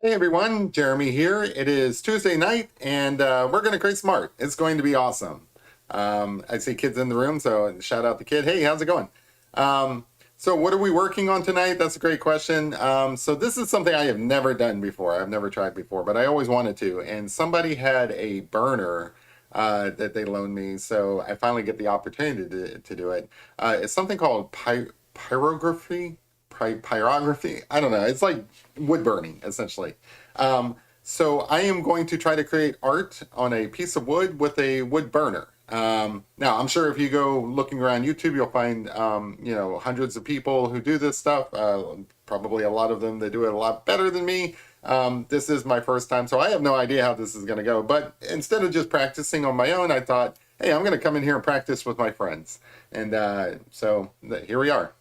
Hey everyone, Jeremy here. It is Tuesday night and we're going to create smart. It's going to be awesome. I see kids in the room, so shout out the kid. Hey, how's it going? So what are we working on tonight? That's a great question. So this is something I have never done before. I've never tried before, but I always wanted to. And somebody had a burner that they loaned me, so I finally get the opportunity to do it. It's something called pyrography. Pyrography. I don't know. It's like wood burning, essentially. So I am going to try to create art on a piece of wood with a wood burner. Now, I'm sure if you go looking around YouTube, you'll find hundreds of people who do this stuff. Probably a lot of them that do it a lot better than me. This is my first time, so I have no idea how this is going to go. But instead of just practicing on my own, I thought, hey, I'm going to come in here and practice with my friends. And here we are.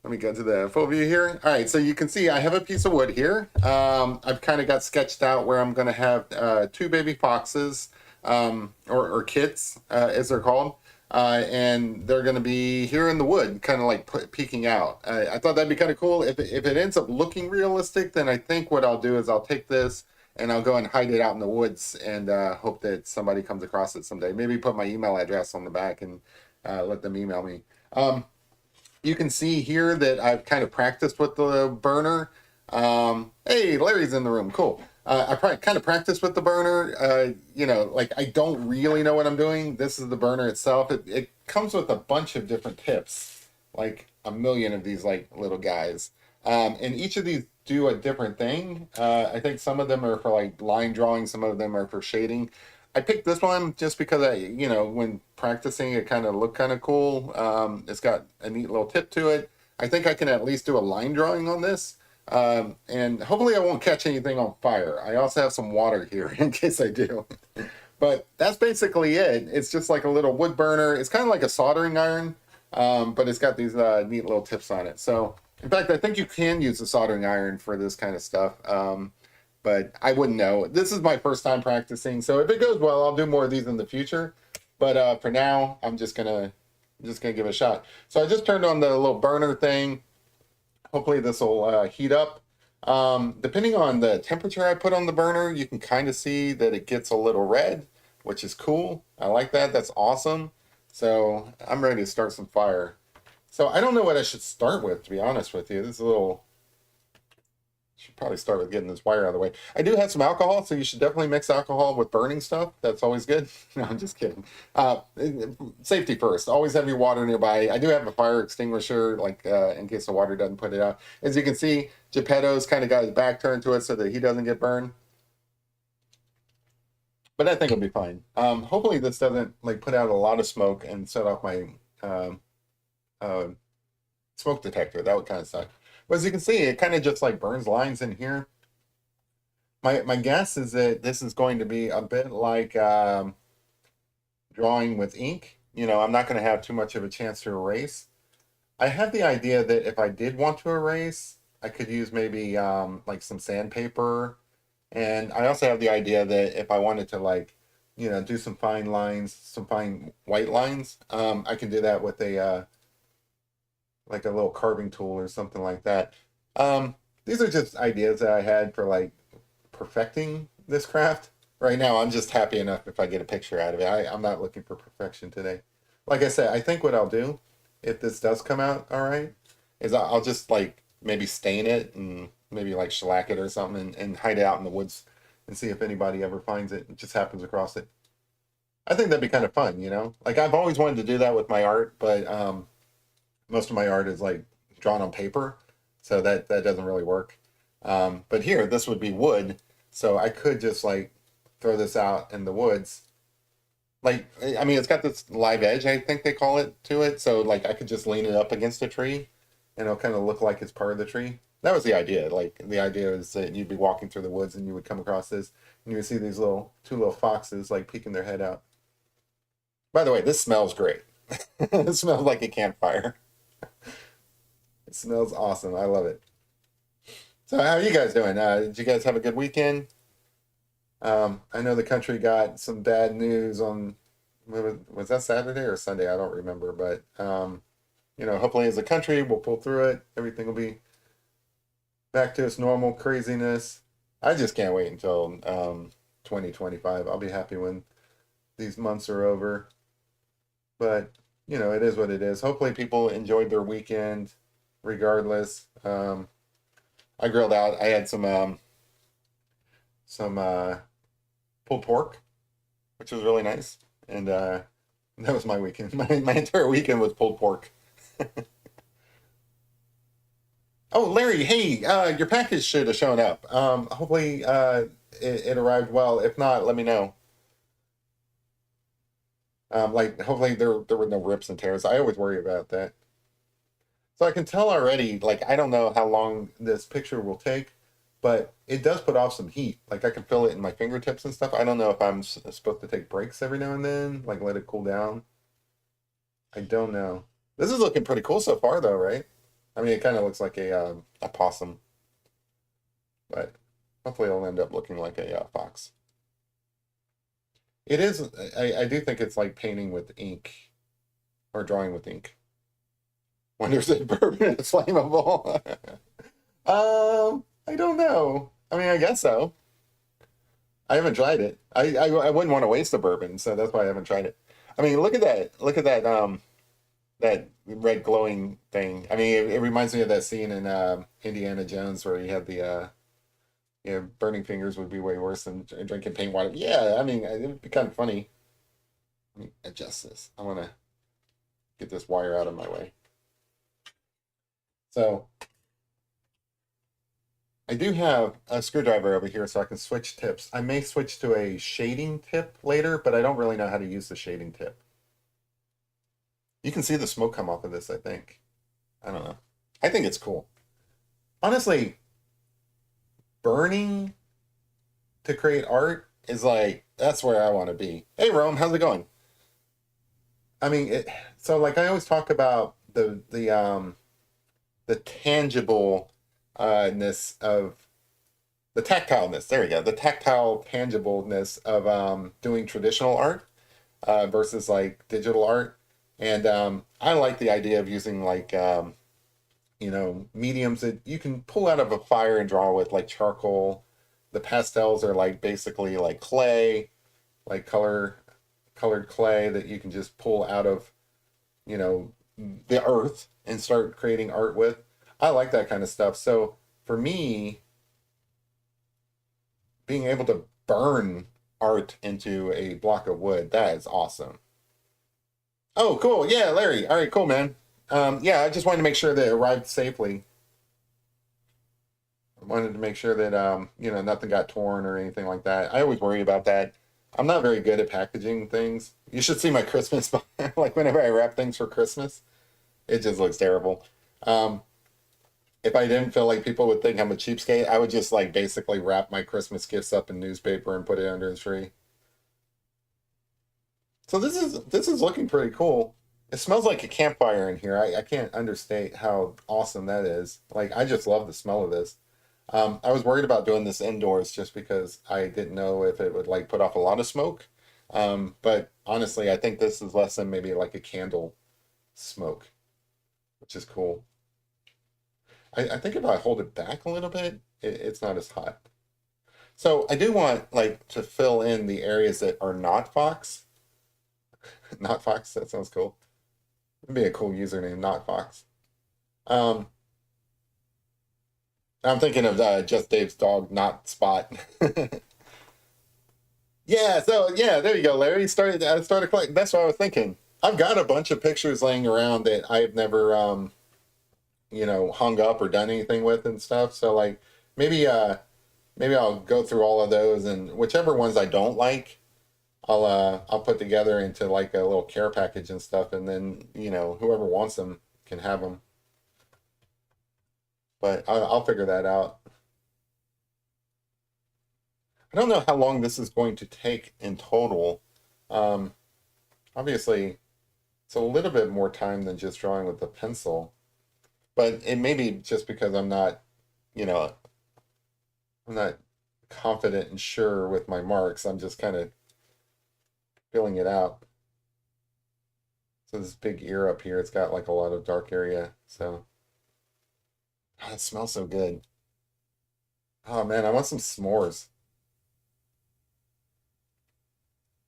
Let me go to the full view here. All right, so you can see I have a piece of wood here. I've kind of got sketched out where I'm going to have two baby foxes, or kits, as they're called. And they're going to be here in the wood, kind of like peeking out. I thought that'd be kind of cool. If it ends up looking realistic, then I think what I'll do is I'll take this and I'll go and hide it out in the woods and hope that somebody comes across it someday. Maybe put my email address on the back and let them email me. You can see here that I've kind of practiced with the burner. Hey, Larry's in the room. Cool. I kind of practiced with the burner. Like I don't really know what I'm doing. This is the burner itself. It comes with a bunch of different tips, like a million of these like little guys. And each of these do a different thing. I think some of them are for like line drawing. Some of them are for shading. I picked this one just because when practicing, it kind of looked kind of cool. It's got a neat little tip to it. I think I can at least do a line drawing on this. And hopefully I won't catch anything on fire. I also have some water here in case I do. But that's basically it. It's just like a little wood burner. It's kind of like a soldering iron, but it's got these neat little tips on it. So, in fact, I think you can use a soldering iron for this kind of stuff. But I wouldn't know. This is my first time practicing, so if it goes well, I'll do more of these in the future. But for now, I'm just gonna give it a shot. So I just turned on the little burner thing. Hopefully this will heat up. Depending on the temperature I put on the burner, you can kind of see that it gets a little red, which is cool. I like that. That's awesome. So I'm ready to start some fire. So I don't know what I should start with, to be honest with you. This is a little should probably start with getting this wire out of the way. I do have some alcohol, so you should definitely mix alcohol with burning stuff. That's always good. No, I'm just kidding. Safety first. Always have your water nearby. I do have a fire extinguisher, like in case the water doesn't put it out. As you can see, Geppetto's kind of got his back turned to it so that he doesn't get burned. But I think it'll be fine. Hopefully this doesn't like put out a lot of smoke and set off my um, uh, smoke detector. That would kind of suck. But as you can see, it kind of just like burns lines in here. My guess is that this is going to be a bit like drawing with ink. I'm not going to have too much of a chance to erase. I have the idea that if I did want to erase, I could use maybe like some sandpaper. And I also have the idea that if I wanted to like, do some fine lines, some fine white lines, I can do that with a like a little carving tool or something like that. These are just ideas that I had for like perfecting this craft. Right now, I'm just happy enough if I get a picture out of it. I'm not looking for perfection today. Like I said, I think what I'll do, if this does come out all right, is I'll just like maybe stain it and maybe like shellac it or something and hide it out in the woods and see if anybody ever finds it and just happens across it. I think that'd be kind of fun. Like I've always wanted to do that with my art, but most of my art is like drawn on paper, so that doesn't really work. But here, this would be wood, so I could just like throw this out in the woods. Like, I mean, it's got this live edge, I think they call it to it. So like, I could just lean it up against a tree, and it'll kind of look like it's part of the tree. That was the idea. Like, the idea is that you'd be walking through the woods and you would come across this, and you would see these two little foxes like peeking their head out. By the way, this smells great. It smells like a campfire. It smells awesome. I love it. So how are you guys doing? Did you guys have a good weekend? I know the country got some bad news on was that Saturday or Sunday? I don't remember, but hopefully as a country we'll pull through it. Everything will be back to its normal craziness. I just can't wait until 2025. I'll be happy when these months are over. But, it is what it is. Hopefully people enjoyed their weekend regardless. I grilled out. I had some pulled pork, which was really nice. And that was my weekend. My entire weekend was pulled pork. Oh, Larry, hey, your package should have shown up. Hopefully it arrived well. If not, let me know. Like, hopefully there were no rips and tears. I always worry about that. So I can tell already, like, I don't know how long this picture will take, but it does put off some heat. Like, I can feel it in my fingertips and stuff. I don't know if I'm supposed to take breaks every now and then, like let it cool down. I don't know. This is looking pretty cool so far, though, right? I mean, it kind of looks like a possum, but hopefully it'll end up looking like a fox. It is. I do think it's like painting with ink or drawing with ink. Wonders if bourbon is flammable. I don't know. I mean, I guess so. I haven't tried it. I wouldn't want to waste the bourbon, so that's why I haven't tried it. I mean, look at that. Look at that. That red glowing thing. I mean, it reminds me of that scene in Indiana Jones where he had the burning fingers would be way worse than drinking paint water. Yeah, I mean, it'd be kind of funny. Let me adjust this. I want to get this wire out of my way. So I do have a screwdriver over here so I can switch tips. I may switch to a shading tip later, but I don't really know how to use the shading tip. You can see the smoke come off of this, I think. I don't know. I think it's cool. Honestly, burning to create art is like, that's where I want to be. Hey, Rome, how's it going? I mean, so like I always talk about the tangible ness of the tactileness. There we go. The tactile tangibleness of doing traditional art versus like digital art. And I like the idea of using like mediums that you can pull out of a fire and draw with, like charcoal. The pastels are like basically like clay, like colored clay that you can just pull out of you know the earth and start creating art with. I like that kind of stuff. So for me, being able to burn art into a block of wood, that is awesome. Oh, cool. Yeah, Larry. All right, cool, man. Yeah, I just wanted to make sure that it arrived safely. I wanted to make sure that nothing got torn or anything like that. I always worry about that. I'm not very good at packaging things. You should see my Christmas, like whenever I wrap things for Christmas, it just looks terrible. Um, if I didn't feel like people would think I'm a cheapskate, I would just like basically wrap my Christmas gifts up in newspaper and put it under the tree. So this is looking pretty cool. It smells like a campfire in here. I can't understate how awesome that is. Like I just love the smell of this. I was worried about doing this indoors just because I didn't know if it would like put off a lot of smoke. But honestly, I think this is less than maybe like a candle smoke, which is cool. I think if I hold it back a little bit, it's not as hot. So I do want like to fill in the areas that are not Fox. Not Fox, that sounds cool. It'd be a cool username, not Fox. Um, I'm thinking of just Dave's dog, not Spot. Yeah, so yeah, there you go, Larry. I started collecting. That's what I was thinking. I've got a bunch of pictures laying around that I've never hung up or done anything with and stuff. So like maybe maybe I'll go through all of those and whichever ones I don't like, I'll put together into like a little care package and stuff, and then whoever wants them can have them. But I'll figure that out. I don't know how long this is going to take in total. Um, Obviously, it's a little bit more time than just drawing with the pencil, but it may be just because you know, I'm not confident and sure with my marks. I'm just kind of filling it out. So this big ear up here, it's got like a lot of dark area. So it smells so good. Oh man, I want some s'mores.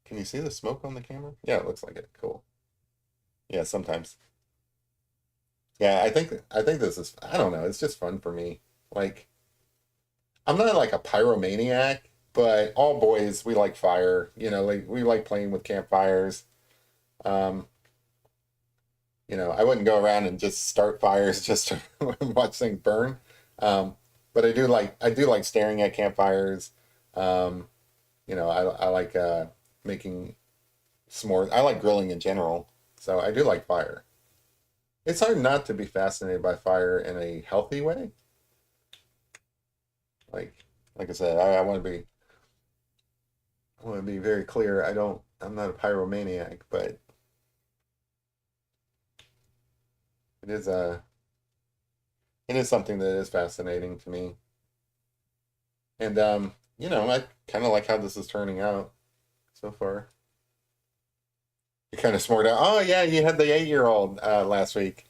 Can you see the smoke on the camera? Yeah, it looks like it. Cool. Yeah, sometimes. Yeah, I think this is, I don't know, it's just fun for me. Like I'm not like a pyromaniac, but all boys we like fire. Like we like playing with campfires. Um, I wouldn't go around and just start fires just to watch things burn. Um, but I do like staring at campfires. Um, I like making s'mores. I like grilling in general, so I do like fire. It's hard not to be fascinated by fire in a healthy way. Like like I said, I want to be very clear. I'm not a pyromaniac, but it is a it is something that is fascinating to me. And I kind of like how this is turning out so far. You kind of smored out. Oh yeah, you had the 8-year-old last week.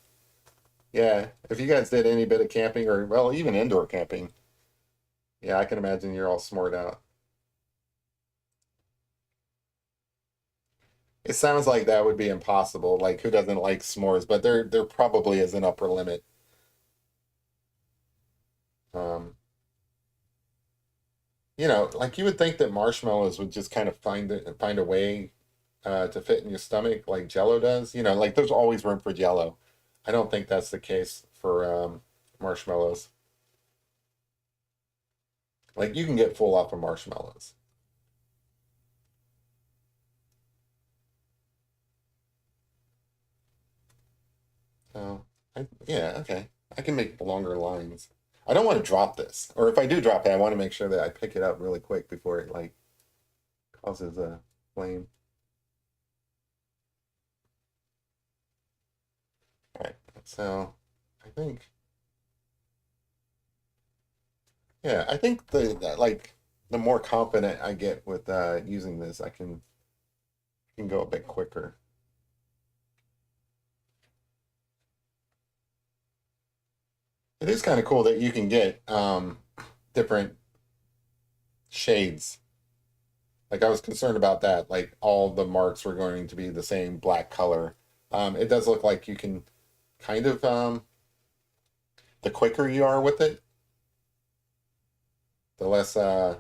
Yeah, if you guys did any bit of camping or well, even indoor camping, yeah, I can imagine you're all smored out. It sounds like that would be impossible. Like who doesn't like s'mores? But there probably is an upper limit. Um, like you would think that marshmallows would just kind of find a way to fit in your stomach like Jello does. Like there's always room for Jello. I don't think that's the case for marshmallows. Like you can get full off of marshmallows. So yeah, okay. I can make longer lines. I don't want to drop this, or if I do drop it, I want to make sure that I pick it up really quick before it like causes a flame. All right, so I think yeah, I think like the more confident I get with using this, I can go a bit quicker. It is kind of cool that you can get different shades. Like I was concerned about that. Like all the marks were going to be the same black color. It does look like you can kind of the quicker you are with it, the less uh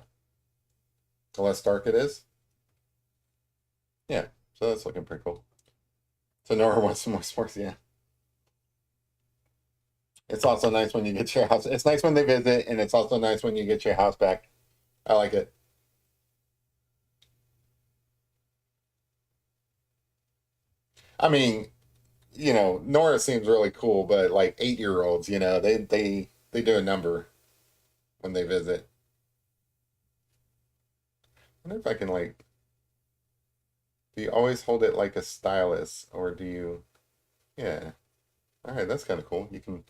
the less dark it is. Yeah, so that's looking pretty cool. So Nora wants some more sports. Yeah, it's also nice when you get your house. It's nice when they visit, and it's also nice when you get your house back. I like it. I mean, Nora seems really cool, but like 8-year-olds, they do a number when they visit. I wonder if I can like, do you always hold it like a stylus, or do you? Yeah. All right, that's kind of cool. You can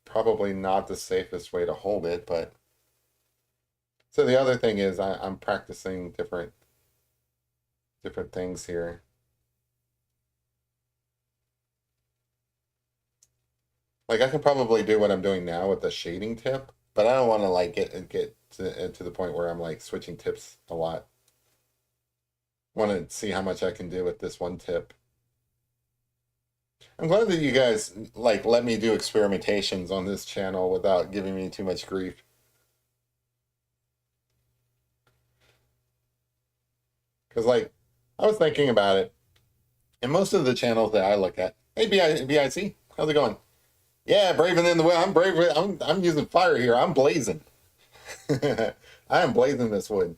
probably not the safest way to hold it, but so the other thing is I'm practicing different things here. Like I can probably do what I'm doing now with the shading tip, but I don't want to like get to the point where I'm like switching tips a lot. Want to see how much I can do with this one tip. I'm glad that you guys like let me do experimentations on this channel without giving me too much grief. Because like I was thinking about it, and most of the channels that I look at, hey BIC, how's it going? Yeah, braving in the way. I'm brave. I'm using fire here. I'm blazing. I am blazing this wood.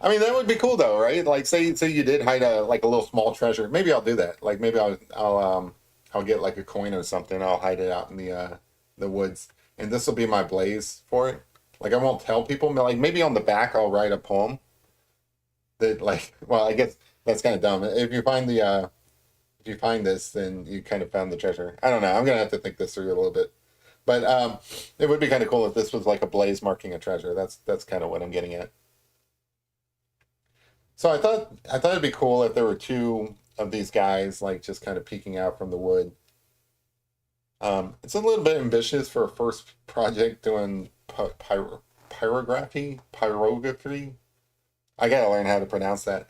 I mean, that would be cool though, right? Like, say you did hide a like a little small treasure. Maybe I'll do that. Like, maybe I'll get like a coin or something. I'll hide it out in the woods, and this will be my blaze for it. Like, I won't tell people. But like, maybe on the back I'll write a poem that like. Well, I guess that's kind of dumb. If you find this, then you kind of found the treasure. I don't know. I'm gonna have to think this through a little bit. But it would be kind of cool if this was like a blaze marking a treasure. That's kind of what I'm getting at. So I thought it'd be cool if there were two of these guys like just kind of peeking out from the wood. It's a little bit ambitious for a first project doing Pyrography. I gotta learn how to pronounce that.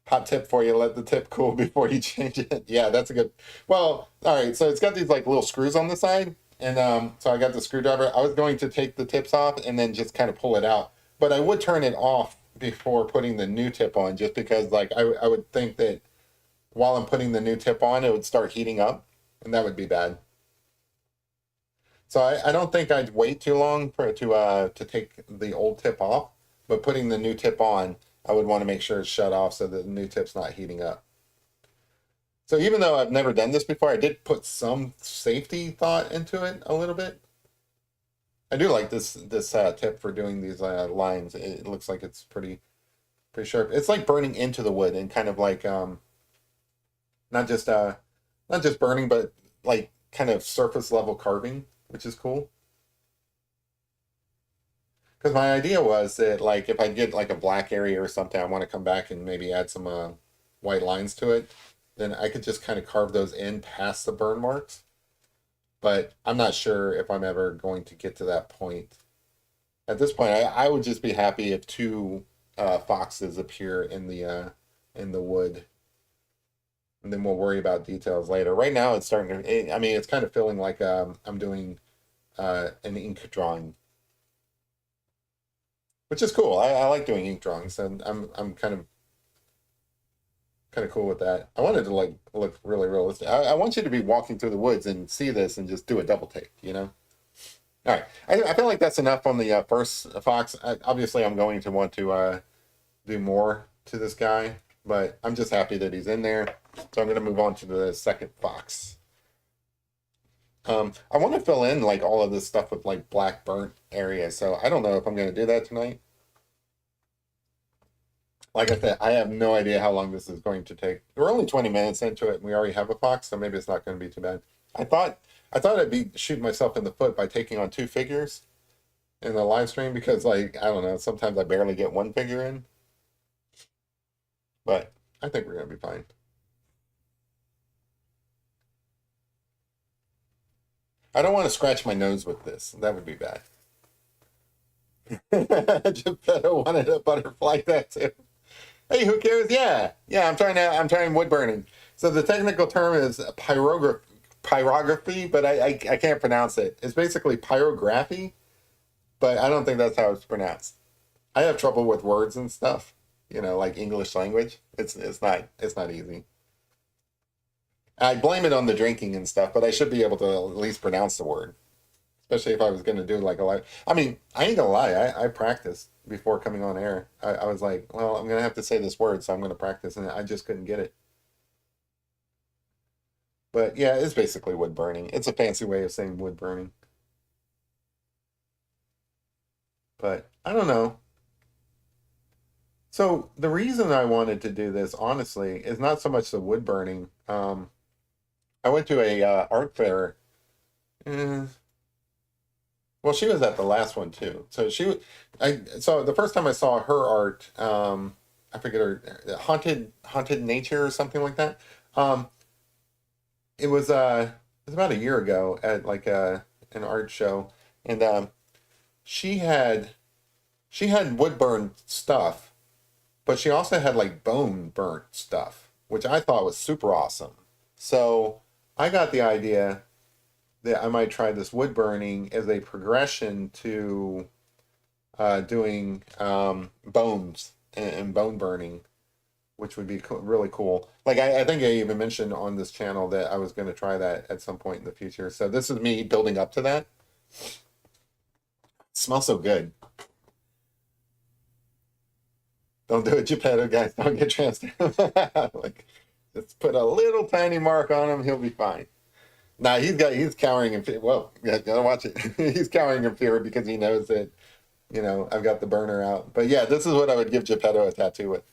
Hot tip for you: let the tip cool before you change it. Yeah, that's a good. Well, all right. So it's got these like little screws on the side, and so I got the screwdriver. I was going to take the tips off and then just kind of pull it out, but I would turn it off before putting the new tip on, just because like I would think that while I'm putting the new tip on, it would start heating up, and that would be bad. So I don't think I'd wait too long for to take the old tip off, but putting the new tip on, I would want to make sure it's shut off so that the new tip's not heating up. So even though I've never done this before, I did put some safety thought into it a little bit. I do like this tip for doing these lines. It looks like it's pretty sharp. It's like burning into the wood and kind of like not just not just burning, but like kind of surface level carving, which is cool. Because my idea was that like if I get like a black area or something, I want to come back and maybe add some white lines to it. Then I could just kind of carve those in past the burn marks. But I'm not sure if I'm ever going to get to that point. At this point, I would just be happy if two foxes appear in the wood, and then we'll worry about details later. Right now, it's starting to. I mean, it's kind of feeling like I'm doing an ink drawing, which is cool. I like doing ink drawings, and I'm kind of cool with that. I wanted to like look really realistic. I want you to be walking through the woods and see this and just do a double take, you know? All right. I feel like that's enough on the first fox. Obviously, I'm going to want to do more to this guy, but I'm just happy that he's in there. So I'm going to move on to the second fox. I want to fill in like all of this stuff with like black burnt areas. So I don't know if I'm going to do that tonight. Like I said, I have no idea how long this is going to take. We're only 20 minutes into it, and we already have a fox, so maybe it's not going to be too bad. I thought I'd be shooting myself in the foot by taking on two figures in the live stream because, like, I don't know, sometimes I barely get one figure in, but I think we're going to be fine. I don't want to scratch my nose with this. That would be bad. Geppetto wanted a butterfly tattoo. Hey, who cares? Yeah. I'm trying wood burning. So the technical term is pyrography, but I can't pronounce it. It's basically pyrography, but I don't think that's how it's pronounced. I have trouble with words and stuff, like English language. It's not easy. I blame it on the drinking and stuff, but I should be able to at least pronounce the word, especially if I was going to do like a live. I mean, I ain't gonna lie. I practiced before coming on air. I was like, well, I'm gonna have to say this word, so I'm gonna practice, and I just couldn't get it. But yeah, it's basically wood burning. It's a fancy way of saying wood burning. But I don't know. So the reason I wanted to do this, honestly, is not so much the wood burning. I went to a art fair. eh, Well, she was at the last one too. So the first time I saw her art, I forget her haunted nature or something like that. Um, it was about a year ago at like an art show, and she had she had wood burn stuff, but she also had like bone burnt stuff, which I thought was super awesome. So I got the idea that I might try this wood burning as a progression to doing bones and bone burning, which would be really cool. Like I think I even mentioned on this channel that I was going to try that at some point in the future. So this is me building up to that. It smells so good. Don't do it, Geppetto, guys. Don't get transparent. Like, just put a little tiny mark on him. He'll be fine. Nah, he's cowering in fear. Whoa, yeah, gotta watch it. He's cowering in fear because he knows that, I've got the burner out. But yeah, this is what I would give Geppetto a tattoo with.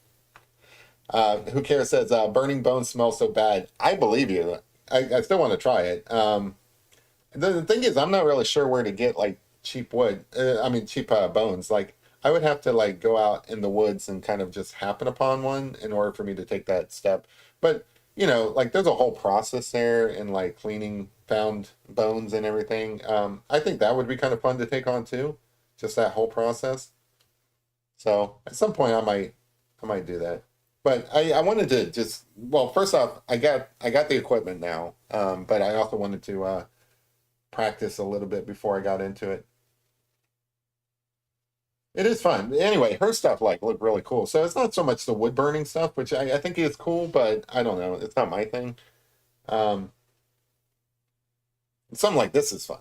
Who cares says, burning bones smell so bad. I believe you. I still want to try it. The thing is, I'm not really sure where to get like cheap wood. I mean, cheap bones. Like, I would have to like go out in the woods and kind of just happen upon one in order for me to take that step. But like there's a whole process there in like cleaning found bones and everything. I think that would be kind of fun to take on too, just that whole process. So at some point I might do that. But I wanted to just, well, first off, I got the equipment now, but I also wanted to practice a little bit before I got into it. It is fun. Anyway, her stuff like looked really cool. So it's not so much the wood burning stuff, which I think is cool, but I don't know. It's not my thing. Um, Something like this is fun.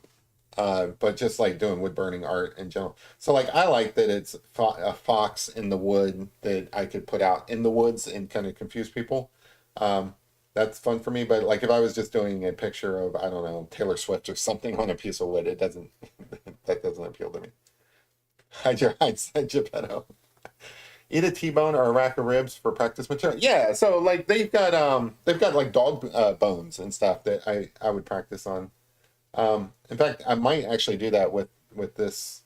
But just like doing wood burning art in general. So like I like that it's a fox in the wood that I could put out in the woods and kind of confuse people. Um, that's fun for me. But like if I was just doing a picture of, I don't know, Taylor Swift or something on a piece of wood, it doesn't that doesn't appeal to me. Hide your hides, hide Geppetto. Eat a T-bone or a rack of ribs for practice material. Yeah, so like they've got like dog bones and stuff that I would practice on. In fact, I might actually do that with this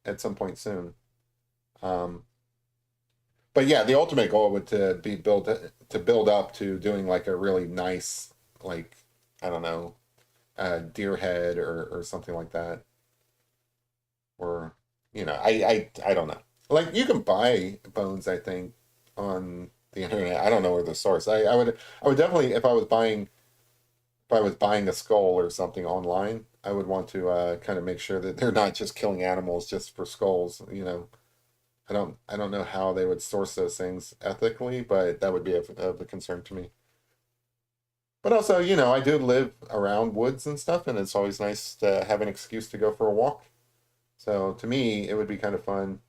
at some point soon. Um, but yeah, the ultimate goal would to build up to doing like a really nice, like, I don't know, deer head or something like that. Or I don't know. Like you can buy bones, I think, on the internet. I don't know where the source. I would definitely, if I was buying a skull or something online, I would want to kind of make sure that they're not just killing animals just for skulls. I don't know how they would source those things ethically, but that would be of a concern to me. But also, I do live around woods and stuff, and it's always nice to have an excuse to go for a walk. So to me, it would be kind of fun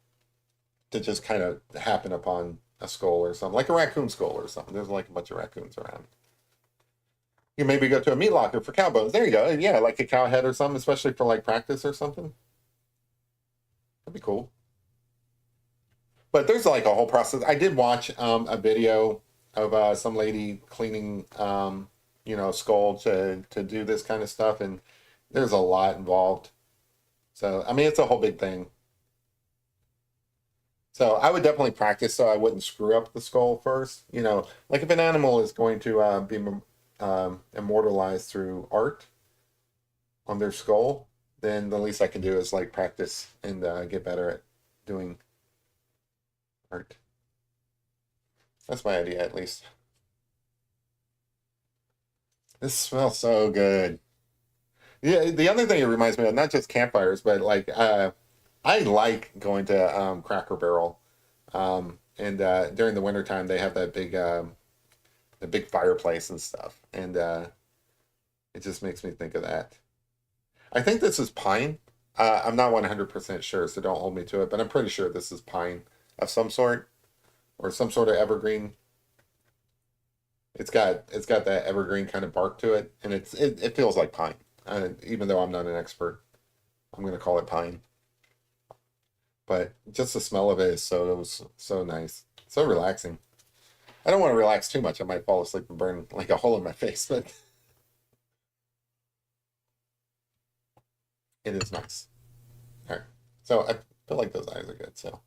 to just kind of happen upon a skull or something, like a raccoon skull or something. There's like a bunch of raccoons around. You maybe go to a meat locker for cow bones. There you go. Yeah, like a cow head or something, especially for like practice or something. That'd be cool. But there's like a whole process. I did watch a video of some lady cleaning, skull to do this kind of stuff, and there's a lot involved. So I mean, it's a whole big thing. So I would definitely practice so I wouldn't screw up the skull first. Like if an animal is going to be immortalized through art on their skull, then the least I can do is like practice and get better at doing art. That's my idea, at least. This smells so good. Yeah, the other thing it reminds me of, not just campfires, but like I like going to Cracker Barrel. And during the wintertime, they have that the big fireplace and stuff. And it just makes me think of that. I think this is pine. I'm not 100% sure, so don't hold me to it, but I'm pretty sure this is pine of some sort or some sort of evergreen. It's got that evergreen kind of bark to it, and it feels like pine. Even though I'm not an expert, I'm gonna call it pine. But just the smell of it is so nice, so relaxing. I don't want to relax too much. I might fall asleep and burn like a hole in my face, but it is nice. All right. So I feel like those eyes are good. So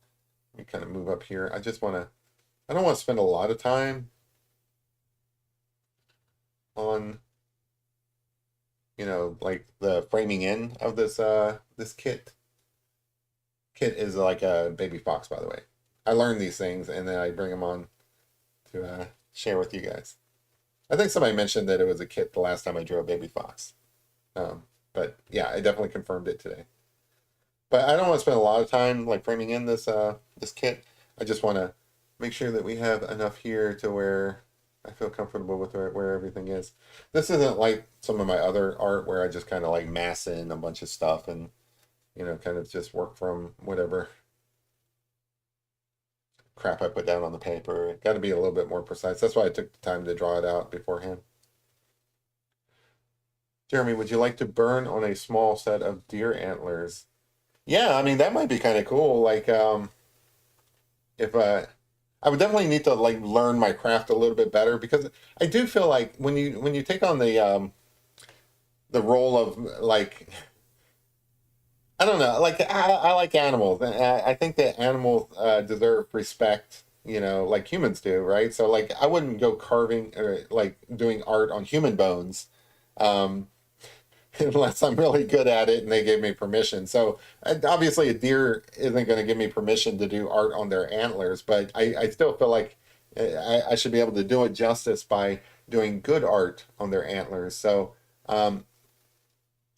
let me kind of move up here. I don't want to spend a lot of time on, like the framing in of this kit. Kit is like a baby fox, by the way. I learned these things and then I bring them on to share with you guys. I think somebody mentioned that it was a kit the last time I drew a baby fox. But yeah, I definitely confirmed it today. But I don't want to spend a lot of time like framing in this kit. I just want to make sure that we have enough here to where I feel comfortable with where everything is. This isn't like some of my other art where I just kind of like mass in a bunch of stuff and kind of just work from whatever crap I put down on the paper. Got to be a little bit more precise. That's why I took the time to draw it out beforehand. Jeremy, would you like to burn on a small set of deer antlers? Yeah, I mean that might be kind of cool. Like if I would definitely need to like learn my craft a little bit better because I do feel like when you take on the role of like I don't know. Like I like animals. I think that animals deserve respect. like humans do, right? So like I wouldn't go carving or like doing art on human bones. Um, unless I'm really good at it and they gave me permission. So obviously, a deer isn't going to give me permission to do art on their antlers, but I still feel like I should be able to do it justice by doing good art on their antlers. So, um,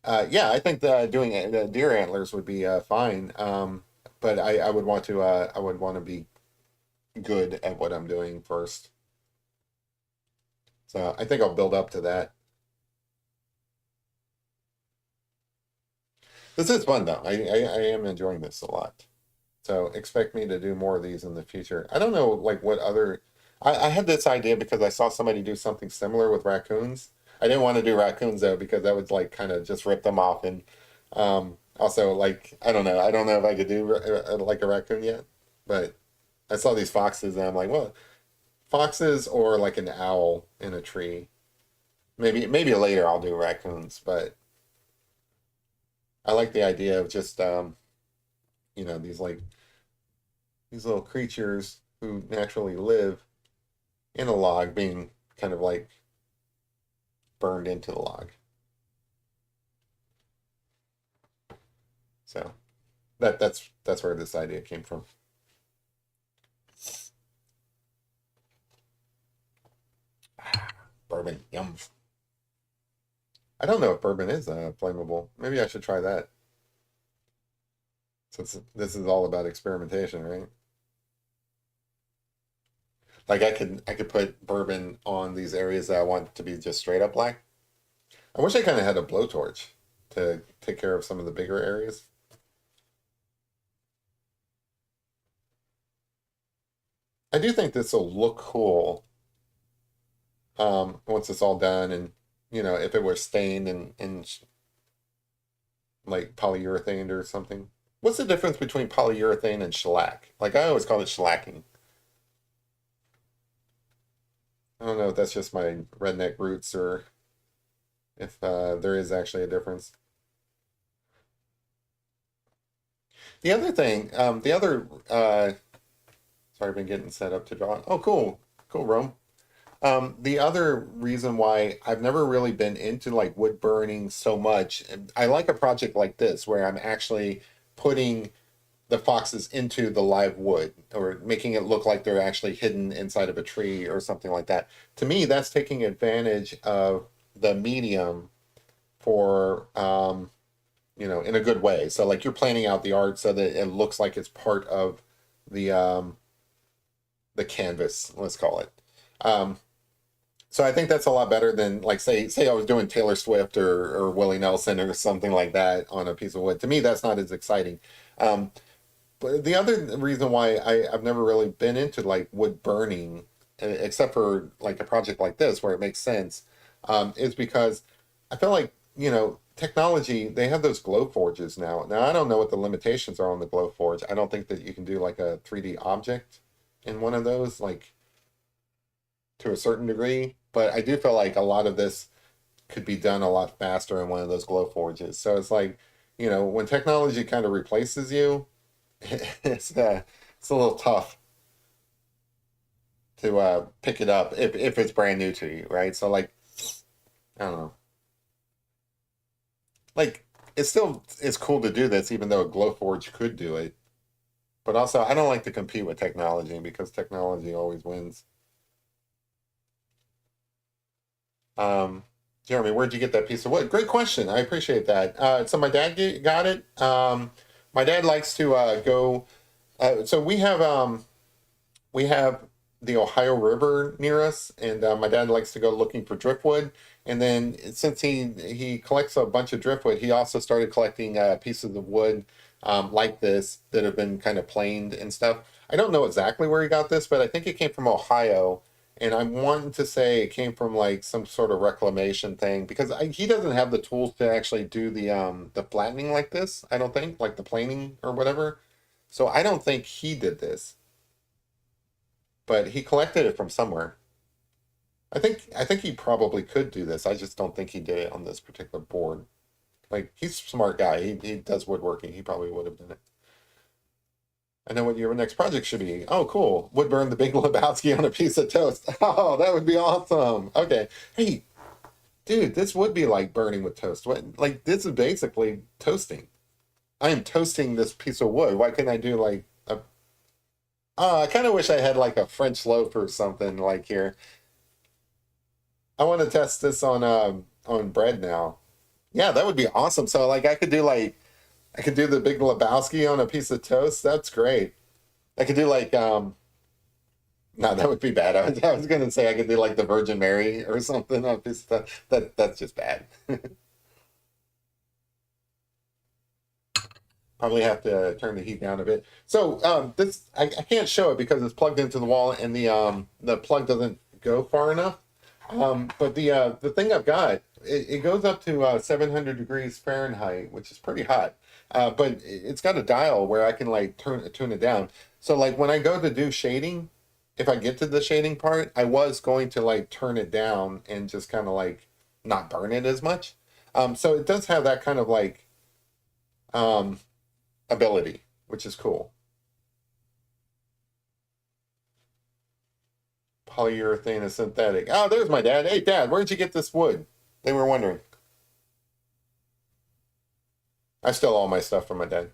yeah, I think that doing the deer antlers would be fine. But I would want to be good at what I'm doing first. So I think I'll build up to that. This is fun though. I am enjoying this a lot. So expect me to do more of these in the future. I don't know like what other I had this idea because I saw somebody do something similar with raccoons. I didn't want to do raccoons though because that would like kind of just rip them off and also like I don't know. I don't know if I could do like a raccoon yet, but I saw these foxes and I'm like, well, foxes or like an owl in a tree. Maybe later I'll do raccoons, but I like the idea of just these like these little creatures who naturally live in a log being kind of like burned into the log. So that's where this idea came from. Bourbon, yum. I don't know if bourbon is flammable. Maybe I should try that since this is all about experimentation, right? Like I could put bourbon on these areas that I want to be just straight up black. I wish I kind of had a blowtorch to take care of some of the bigger areas. I do think this will look cool once it's all done, and if it were stained and like polyurethane or something. What's the difference between polyurethane and shellac? Like I always call it shellacking. I don't know if that's just my redneck roots or if there is actually a difference. The other thing, the other sorry, I've been getting set up to draw. Oh, cool, cool, Rome. The other reason why I've never really been into like wood burning so much, I like a project like this where I'm actually putting the foxes into the live wood or making it look like they're actually hidden inside of a tree or something like that. To me, that's taking advantage of the medium for in a good way. So like you're planning out the art so that it looks like it's part of the the canvas, let's call it. Um, so I think that's a lot better than like say I was doing Taylor Swift or Willie Nelson or something like that on a piece of wood. To me, that's not as exciting. Um, but the other reason why I've never really been into like wood burning, except for like a project like this where it makes sense, is because I feel like, technology, they have those glow forges now. Now, I don't know what the limitations are on the glow forge. I don't think that you can do like a 3D object in one of those, like to a certain degree, but I do feel like a lot of this could be done a lot faster in one of those glow forges. So it's like, when technology kind of replaces you, it's a little tough to pick it up if it's brand new to you, right? So like I don't know, like it's cool to do this even though a Glowforge could do it, but also I don't like to compete with technology because technology always wins. Um, Jeremy, where'd you get that piece of wood? Great question. I appreciate that. So my dad got it. My dad likes to go. So we have the Ohio River near us, and my dad likes to go looking for driftwood. And then since he collects a bunch of driftwood, he also started collecting pieces of wood like this that have been kind of planed and stuff. I don't know exactly where he got this, but I think it came from Ohio. And I'm wanting to say it came from like some sort of reclamation thing because he doesn't have the tools to actually do the flattening like this. I don't think like the planing or whatever. So I don't think he did this, but he collected it from somewhere. I think he probably could do this. I just don't think he did it on this particular board. Like he's a smart guy. He does woodworking. He probably would have done it. I know what your next project should be. Oh, cool. Would burn the Big Lebowski on a piece of toast. Oh, that would be awesome. Okay. Hey, dude, this would be like burning with toast. What? Like this is basically toasting. I am toasting this piece of wood. Why couldn't I do like a? I kind of wish I had like a French loaf or something like here. I want to test this on bread now. Yeah, that would be awesome. So like I could do the Big Lebowski on a piece of toast. That's great. I could do like no, that would be bad. I was gonna say I could do like the Virgin Mary or something on a piece of toast. That's just bad. Probably have to turn the heat down a bit. So this I can't show it because it's plugged into the wall and the plug doesn't go far enough. But the thing I've got it goes up to 700 degrees Fahrenheit, which is pretty hot. But it's got a dial where I can like tune it down. So like when I go to do shading, if I get to the shading part, I was going to like turn it down and just kind of like not burn it as much. So it does have that kind of like um, ability, which is cool. Polyurethane is synthetic. Oh, there's my dad. Hey, Dad, where'd you get this wood? They were wondering. I stole all my stuff from my dad.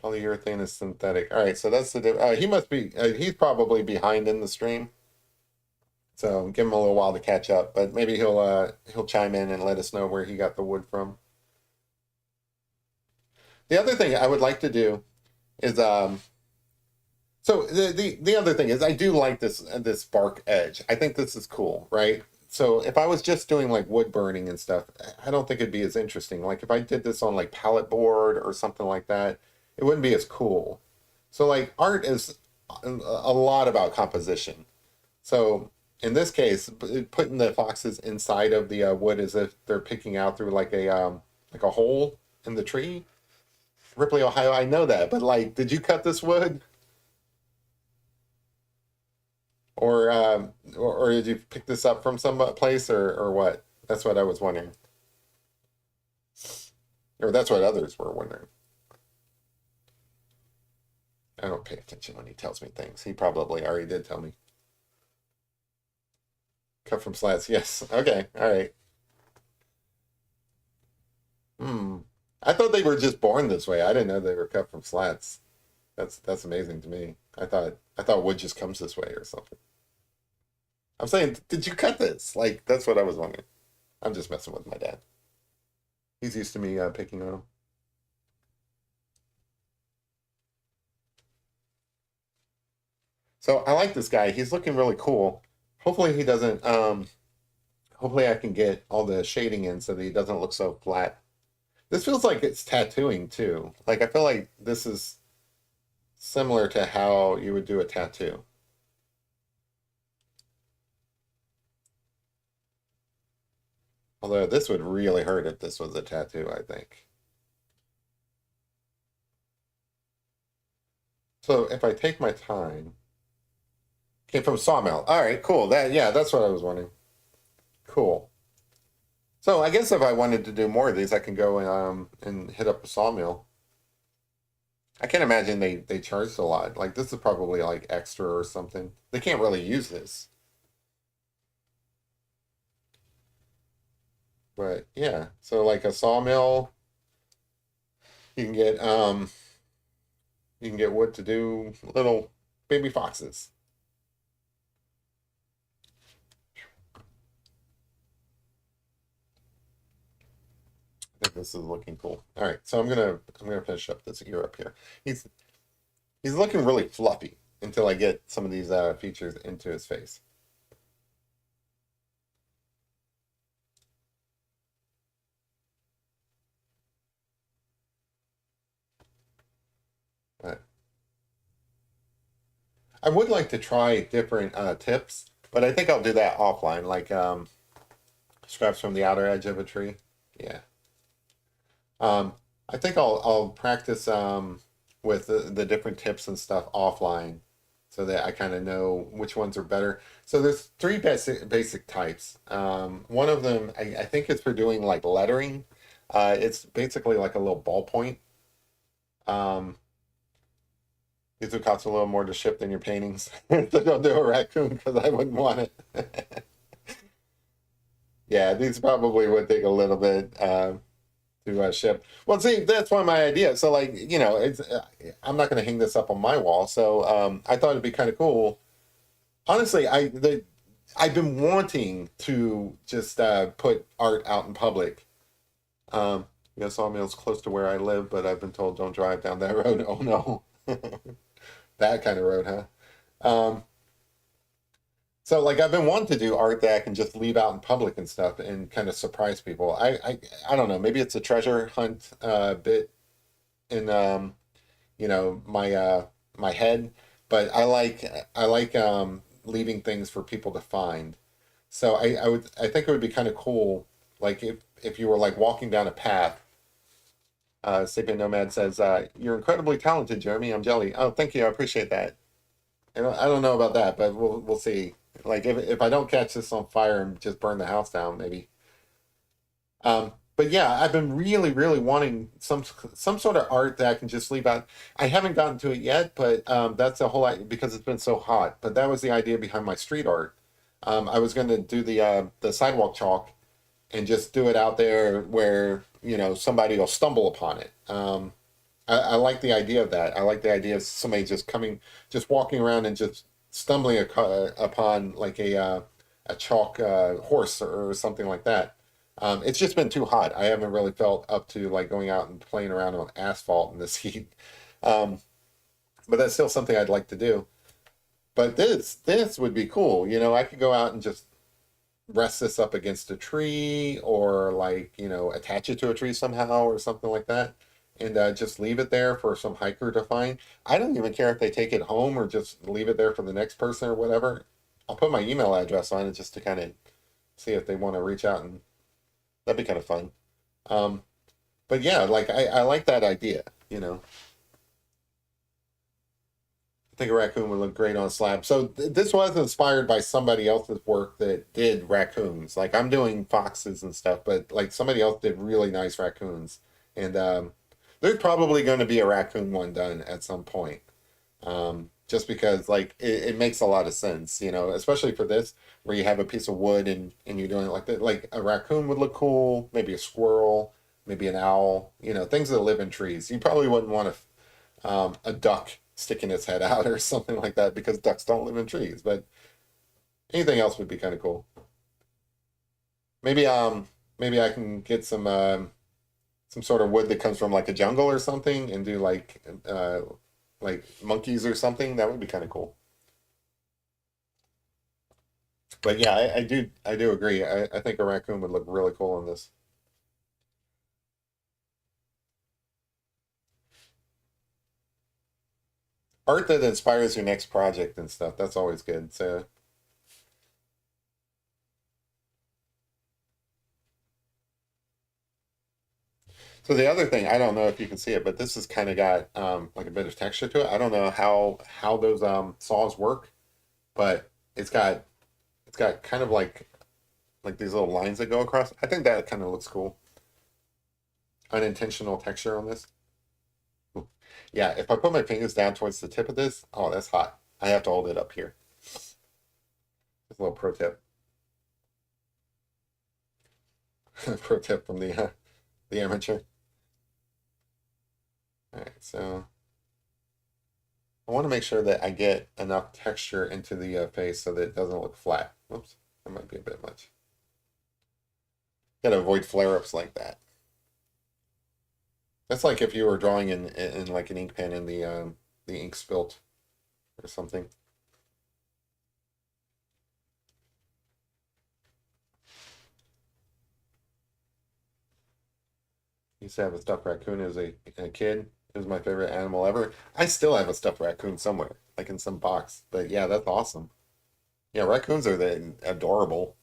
Polyurethane is synthetic. All right, so that's he must be. He's probably behind in the stream, so give him a little while to catch up. But maybe he'll chime in and let us know where he got the wood from. The other thing I would like to do is so the other thing is I do like this bark edge. I think this is cool, right? So if I was just doing like wood burning and stuff, I don't think it'd be as interesting. Like if I did this on like pallet board or something like that, it wouldn't be as cool. So like art is a lot about composition. So in this case, putting the foxes inside of the wood as if they're picking out through like a hole in the tree. Ripley, Ohio, I know that, but like, did you cut this wood? Or did you pick this up from some place or what? That's what I was wondering. Or that's what others were wondering. I don't pay attention when he tells me things. He probably already did tell me. Cut from slats. Yes. Okay. All right. Hmm. I thought they were just born this way. I didn't know they were cut from slats. That's amazing to me. I thought wood just comes this way or something. I'm saying, did you cut this? Like that's what I was wondering. I'm just messing with my dad. He's used to me picking on him. So I like this guy. He's looking really cool. Hopefully he doesn't. Hopefully I can get all the shading in so that he doesn't look so flat. This feels like it's tattooing too. Like I feel like this is similar to how you would do a tattoo. Although this would really hurt if this was a tattoo, I think. So if I take my time, came from Sawmill. All right, cool. Yeah, that's what I was wondering. Cool. So I guess if I wanted to do more of these, I can go and hit up a sawmill. I can't imagine they charged a lot. Like this is probably like extra or something. They can't really use this. But yeah, so like a sawmill, you can get um you can get wood to do little baby foxes. I think this is looking cool. All right, so I'm gonna finish up this ear up here. He's he's looking really fluffy until I get some of these features into his face. But I would like to try different tips, but I think I'll do that offline, like scraps from the outer edge of a tree. Yeah. Um, I think I'll practice with the different tips and stuff offline so that I kind of know which ones are better. So there's three basic types. One of them I think it's for doing like lettering. It's basically like a little ballpoint. Um, these would cost a little more to ship than your paintings. So don't do a raccoon because I wouldn't want it. Yeah, these probably would take a little bit to ship. Well, see, that's one of my ideas. So, like, it's I'm not going to hang this up on my wall. So, I thought it'd be kind of cool. Honestly, I've been wanting to just put art out in public. Sawmill's close to where I live, but I've been told don't drive down that road. Oh no, that kind of road, huh? Um, so like I've been wanting to do art that I can just leave out in public and stuff and kind of surprise people. I don't know. Maybe it's a treasure hunt bit in my head, but I like leaving things for people to find. So I think it would be kind of cool, like if you were like walking down a path. Sapien Nomad says, "You're incredibly talented, Jeremy. I'm jelly." Oh, thank you. I appreciate that. And I don't know about that, but we'll see. Like if I don't catch this on fire and just burn the house down, maybe. But yeah, I've been really, really wanting some sort of art that I can just leave out. I haven't gotten to it yet, but that's the whole idea because it's been so hot. But that was the idea behind my street art. I was going to do the sidewalk chalk and just do it out there where somebody will stumble upon it. I like the idea of that. I like the idea of somebody just walking around and just stumbling upon like a chalk horse or something like that. It's just been too hot. I haven't really felt up to like going out and playing around on asphalt in this heat. Um, but that's still something I'd like to do. But this would be cool. I could go out and just rest this up against a tree or like attach it to a tree somehow or something like that and just leave it there for some hiker to find. I don't even care if they take it home or just leave it there for the next person or whatever. I'll put my email address on it just to kind of see if they want to reach out, and that'd be kind of fun. um, but yeah, like I like that idea. I think a raccoon would look great on a slab. So this was inspired by somebody else's work that did raccoons. Like I'm doing foxes and stuff, but like somebody else did really nice raccoons. And there's probably going to be a raccoon one done at some point. Just because like it makes a lot of sense, especially for this where you have a piece of wood and you're doing it like that. Like a raccoon would look cool, maybe a squirrel, maybe an owl, things that live in trees. You probably wouldn't want a duck sticking its head out or something like that because ducks don't live in trees. But anything else would be kind of cool. Maybe I can get some sort of wood that comes from like a jungle or something and do like monkeys or something. That would be kind of cool. But yeah, I do agree. I think a raccoon would look really cool in this. Art that inspires your next project and stuff. That's always good. So the other thing, I don't know if you can see it, but this has kind of got like a bit of texture to it. I don't know how those saws work, but it's got kind of like these little lines that go across. I think that kind of looks cool. Unintentional texture on this. Yeah, if I put my fingers down towards the tip of this, oh, that's hot. I have to hold it up here. Just a little pro tip. Pro tip from the amateur. All right, so I want to make sure that I get enough texture into the face so that it doesn't look flat. Whoops, that might be a bit much. Got to avoid flare-ups like that. That's like if you were drawing in like an ink pen and the ink spilt or something. Used to have a stuffed raccoon as a kid. It was my favorite animal ever. I still have a stuffed raccoon somewhere, like in some box. But yeah, that's awesome. Yeah, raccoons are adorable.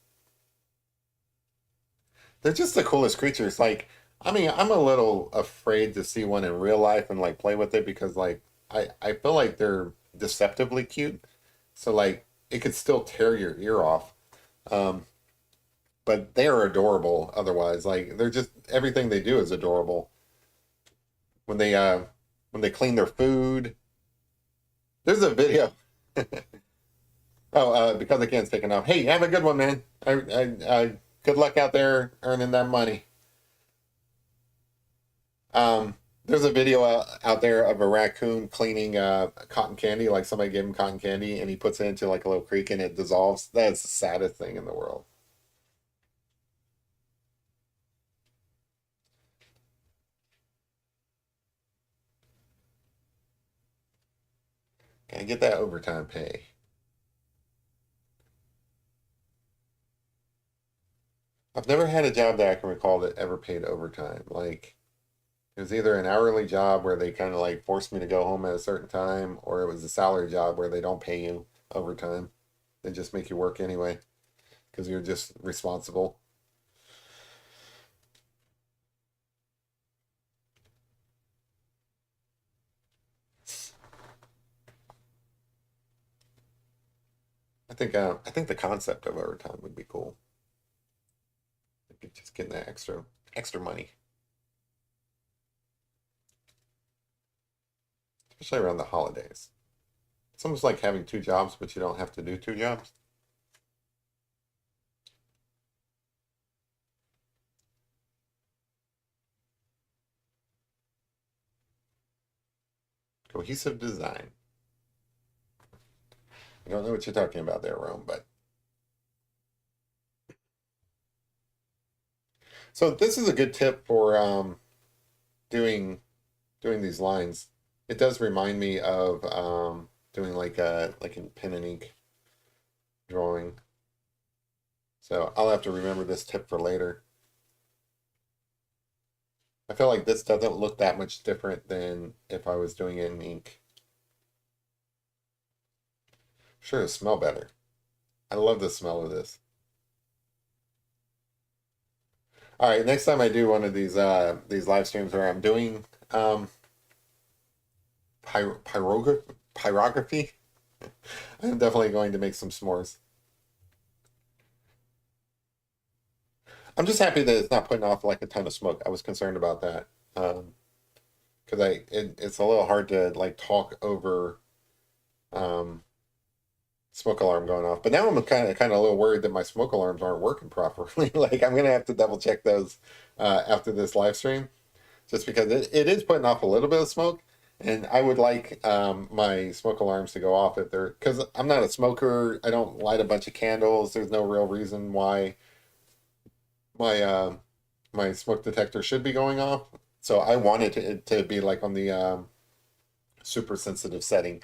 They're just the coolest creatures. Like, I mean, I'm a little afraid to see one in real life and like play with it because like I feel like they're deceptively cute. So like it could still tear your ear off. Um, but they are adorable otherwise. Like they're just everything they do is adorable. When they when they clean their food. There's a video. Oh, because I can't take enough. Hey, have a good one, man. Good luck out there earning that money. There's a video out there of a raccoon cleaning cotton candy, like somebody gave him cotton candy, and he puts it into like a little creek and it dissolves. That's the saddest thing in the world. Can I get that overtime pay? I've never had a job that I can recall that ever paid overtime. Like it was either an hourly job where they kind of like forced me to go home at a certain time, or it was a salary job where they don't pay you overtime. They just make you work anyway because you're just responsible. I think the concept of overtime would be cool. Like just getting that extra money, especially around the holidays. It's almost like having two jobs, but you don't have to do two jobs. Cohesive design. I don't know what you're talking about there, Rome, but so this is a good tip for doing doing these lines. It does remind me of doing like in pen and ink drawing. So I'll have to remember this tip for later. I feel like this doesn't look that much different than if I was doing it in ink. Sure, it'll smell better. I love the smell of this. All right, next time I do one of these live streams where I'm doing pyrography, I'm definitely going to make some s'mores. I'm just happy that it's not putting off like a ton of smoke. I was concerned about that. Because it's a little hard to like talk over um smoke alarm going off. But now I'm kind of a little worried that my smoke alarms aren't working properly. Like I'm gonna have to double check those after this live stream, just because it is putting off a little bit of smoke. And I would like my smoke alarms to go off if they're because I'm not a smoker. I don't light a bunch of candles. There's no real reason why my my smoke detector should be going off. So I wanted it to be like on the super sensitive setting.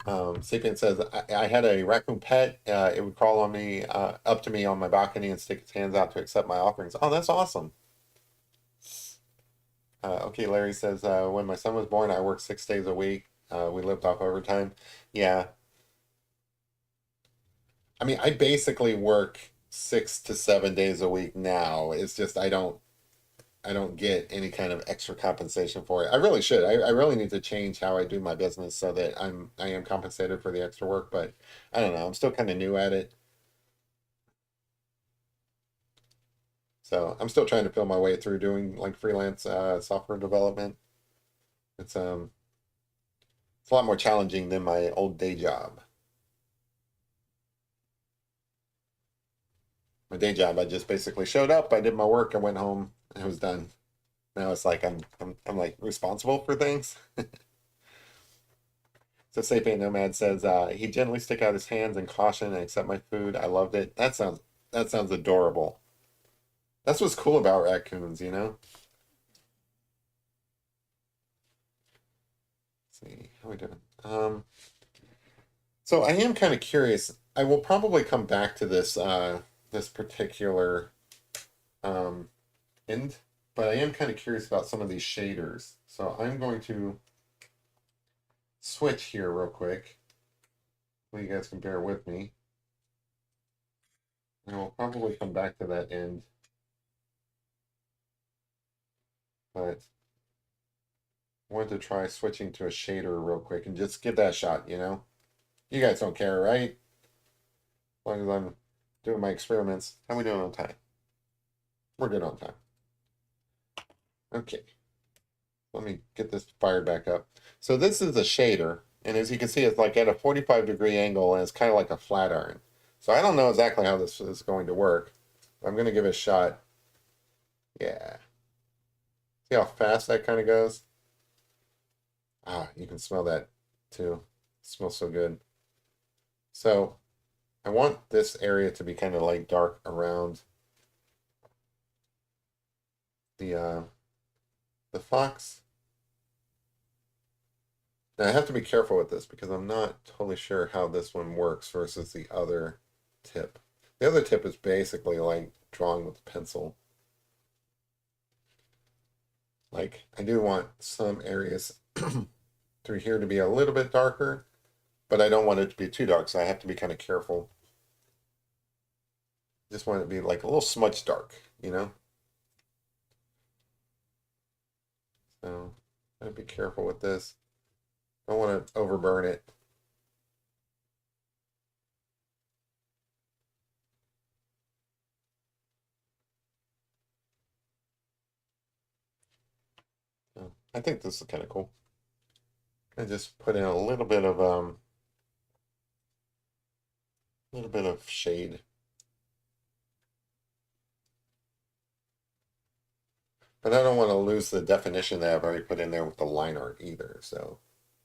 Sapien says, I had a raccoon pet. It would crawl on me, up to me on my balcony and stick its hands out to accept my offerings. Oh, that's awesome. Okay, Larry says, when my son was born, I worked 6 days a week. We lived off overtime. Yeah. I mean, I basically work 6 to 7 days a week now. It's just I don't get any kind of extra compensation for it. I really should. I really need to change how I do my business so that I am compensated for the extra work, but I don't know. I'm still kind of new at it. So I'm still trying to feel my way through doing like freelance software development. It's a lot more challenging than my old day job. My day job, I just basically showed up, I did my work, I went home, and it was done. Now it's like I'm like responsible for things. So Sapien Nomad says he gently stick out his hands in caution and accept my food. I loved it. That sounds adorable. That's what's cool about raccoons, you know? Let's see, how we doing? So I am kind of curious. I will probably come back to this particular um end, but I am kind of curious about some of these shaders. So I'm going to switch here real quick. So you guys can bear with me. And we'll probably come back to that end. But I wanted to try switching to a shader real quick and just give that a shot, you know? You guys don't care, right? As long as doing my experiments. How are we doing on time? We're good on time. Okay, let me get this fired back up. So this is a shader, and as you can see, it's like at a 45-degree angle, and it's kind of like a flat iron. So I don't know exactly how this is going to work. I'm going to give it a shot. Yeah. See how fast that kind of goes? Ah, you can smell that too. It smells so good. So I want this area to be kind of like dark around the the fox. Now I have to be careful with this because I'm not totally sure how this one works versus the other tip. The other tip is basically like drawing with a pencil. Like I do want some areas through here to be a little bit darker, but I don't want it to be too dark, so I have to be kind of careful. Just want it to be like a little smudge dark, you know? So gotta be careful with this. Don't want to overburn it. So I think this is kind of cool. I just put in a little bit of shade. But I don't want to lose the definition that I've already put in there with the line art either. So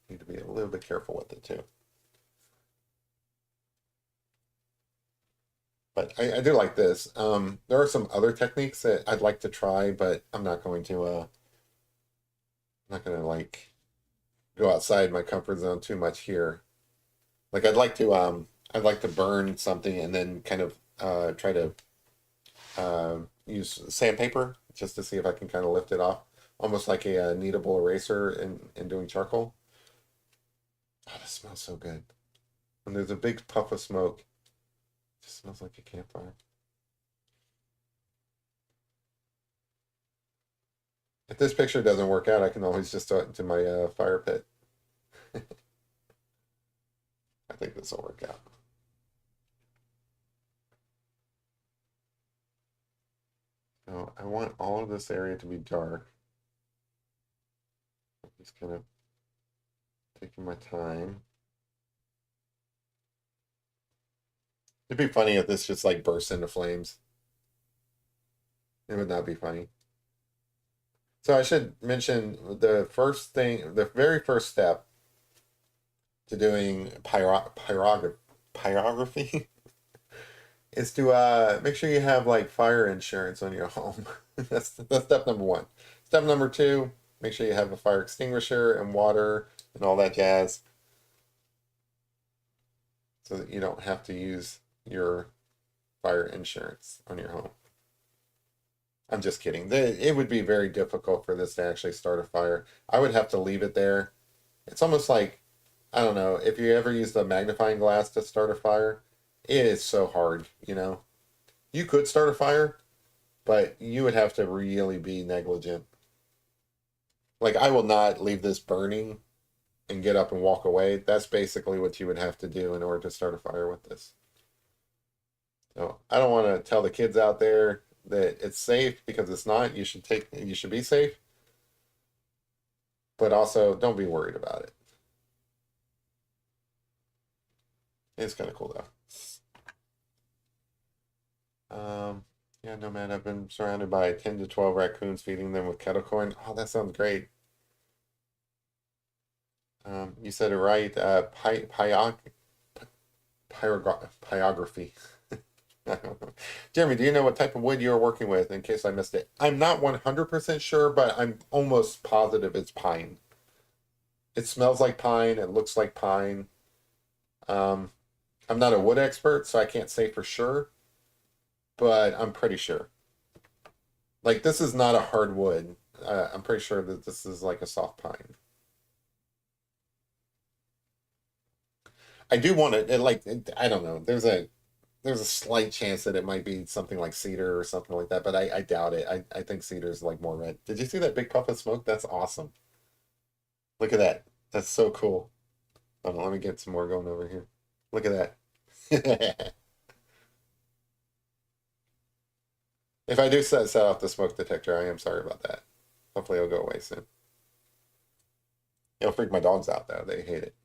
need to be a little bit careful with it too. But I do like this. There are some other techniques that I'd like to try, but I'm not going to like go outside my comfort zone too much here. Like I'd like to burn something and then kind of try to use sandpaper just to see if I can kind of lift it off, almost like a kneadable eraser in doing charcoal. Oh, that smells so good. When there's a big puff of smoke, it just smells like a campfire. If this picture doesn't work out, I can always just throw it into my fire pit. I think this will work out. So I want all of this area to be dark. I'm just kind of taking my time. It'd be funny if this just like bursts into flames. It would not be funny. So I should mention the first thing, the very first step to doing pyrography is to make sure you have like fire insurance on your home. That's step number one. Step number two, make sure you have a fire extinguisher and water and all that jazz so that you don't have to use your fire insurance on your home. I'm just kidding. It would be very difficult for this to actually start a fire. I would have to leave it there. It's almost like, I don't know, if you ever use the magnifying glass to start a fire, it is so hard, you know. You could start a fire, but you would have to really be negligent. Like, I will not leave this burning and get up and walk away. That's basically what you would have to do in order to start a fire with this. So I don't want to tell the kids out there that it's safe because it's not. You should be safe, but also don't be worried about it. It's kind of cool though. Yeah, no man, I've been surrounded by 10 to 12 raccoons feeding them with kettle corn. Oh, that sounds great. You said it right. Pyrography. Jeremy, do you know what type of wood you're working with in case I missed it? I'm not 100% sure, but I'm almost positive it's pine. It smells like pine. It looks like pine. Um, I'm not a wood expert, so I can't say for sure, but I'm pretty sure. Like, this is not a hardwood. I'm pretty sure that this is like a soft pine. I do want it, I don't know. There's a slight chance that it might be something like cedar or something like that, but I doubt it. I think cedar is like more red. Did you see that big puff of smoke? That's awesome. Look at that. That's so cool. Hold on, let me get some more going over here. Look at that. If I do set off the smoke detector, I am sorry about that. Hopefully it'll go away soon. It'll freak my dogs out though. They hate it.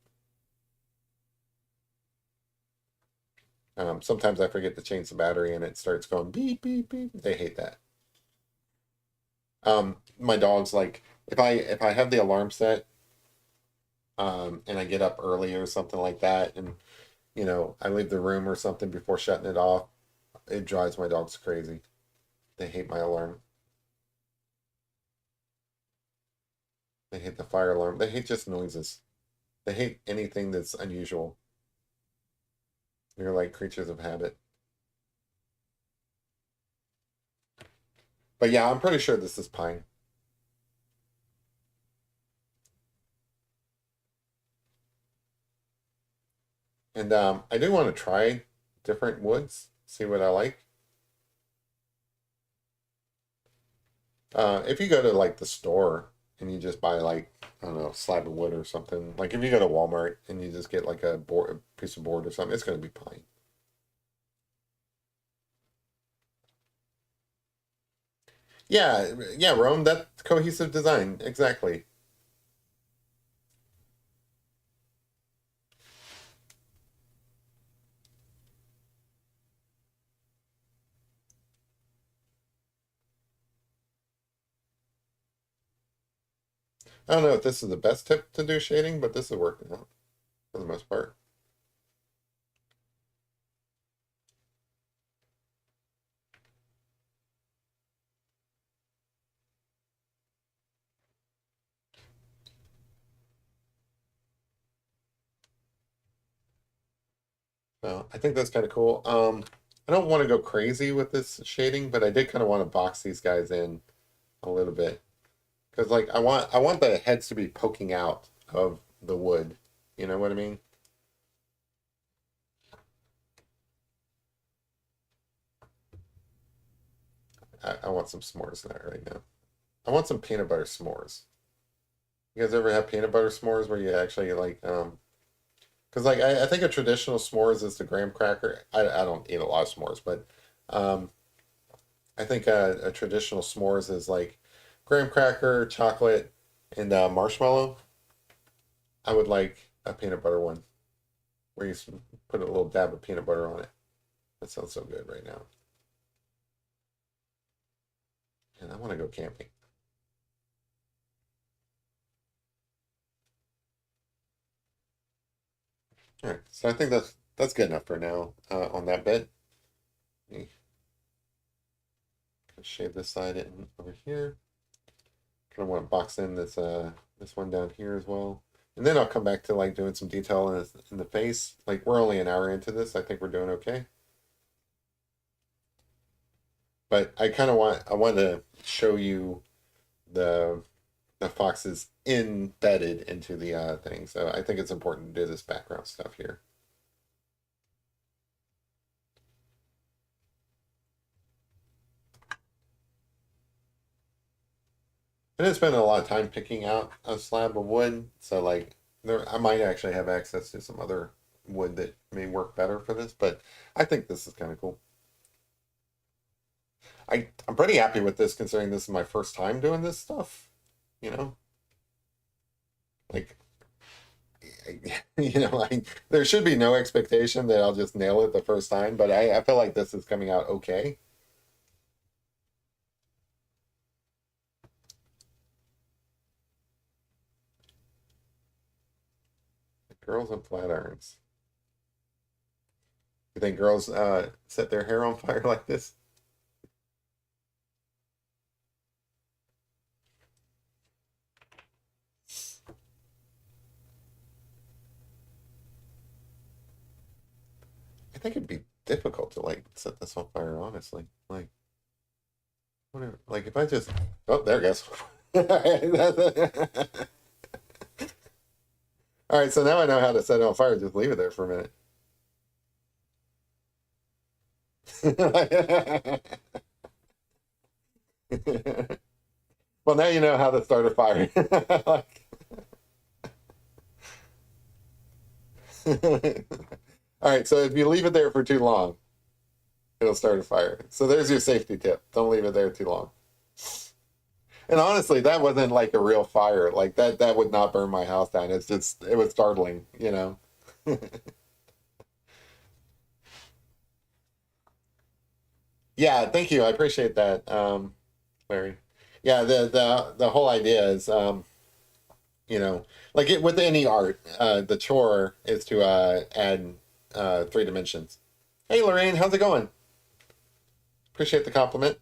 Sometimes I forget to change the battery and it starts going beep, beep, beep. They hate that. My dogs like if I have the alarm set, and I get up early or something like that, and I leave the room or something before shutting it off, it drives my dogs crazy. They hate my alarm. They hate the fire alarm. They hate just noises. They hate anything that's unusual. They're like creatures of habit. But yeah, I'm pretty sure this is pine. And I do want to try different woods, see what I like. If you go to like the store and you just buy like, I don't know, slab of wood or something, like if you go to Walmart and you just get like a piece of board or something, it's going to be pine. Yeah, yeah, Rome, that cohesive design, exactly. I don't know if this is the best tip to do shading, but this is working out for the most part. So I think that's kind of cool. I don't want to go crazy with this shading, but I did kind of want to box these guys in a little bit because like I want the heads to be poking out of the wood. You know what I mean? I want some s'mores in that right now. I want some peanut butter s'mores. You guys ever have peanut butter s'mores where you actually like because like I think a traditional s'mores is the graham cracker. I don't eat a lot of s'mores, but um I think a traditional s'mores is like graham cracker, chocolate, and marshmallow. I would like a peanut butter one where you put a little dab of peanut butter on it. That sounds so good right now. And I want to go camping. All right, so I think that's good enough for now on that bit. Let me shave this side in over here. Kind of want to box in this one down here as well. And then I'll come back to like doing some detail in the face. Like we're only an hour into this. I think we're doing okay. But I want to show you the the foxes embedded into the thing. So I think it's important to do this background stuff here. I didn't spend a lot of time picking out a slab of wood, so like I might actually have access to some other wood that may work better for this, but I think this is kind of cool. I'm pretty happy with this considering this is my first time doing this stuff. You know, like there should be no expectation that I'll just nail it the first time, but I feel like this is coming out okay. Girls and flat irons. You think girls set their hair on fire like this? I think it'd be difficult to like set this on fire, honestly. Like, whatever. Like if I just, oh, there it goes. All right, so now I know how to set it on fire. Just leave it there for a minute. Well, now you know how to start a fire. Like, all right, so if you leave it there for too long, It'll start a fire. So there's your safety tip. Don't leave it there too long. And honestly, that wasn't like a real fire. Like that would not burn my house down. It's just it was startling, you know. Yeah, thank you. I appreciate that, Larry. Yeah, the whole idea is you know, like it with any art, the chore is to add three dimensions. Hey Lorraine, how's it going? Appreciate the compliment.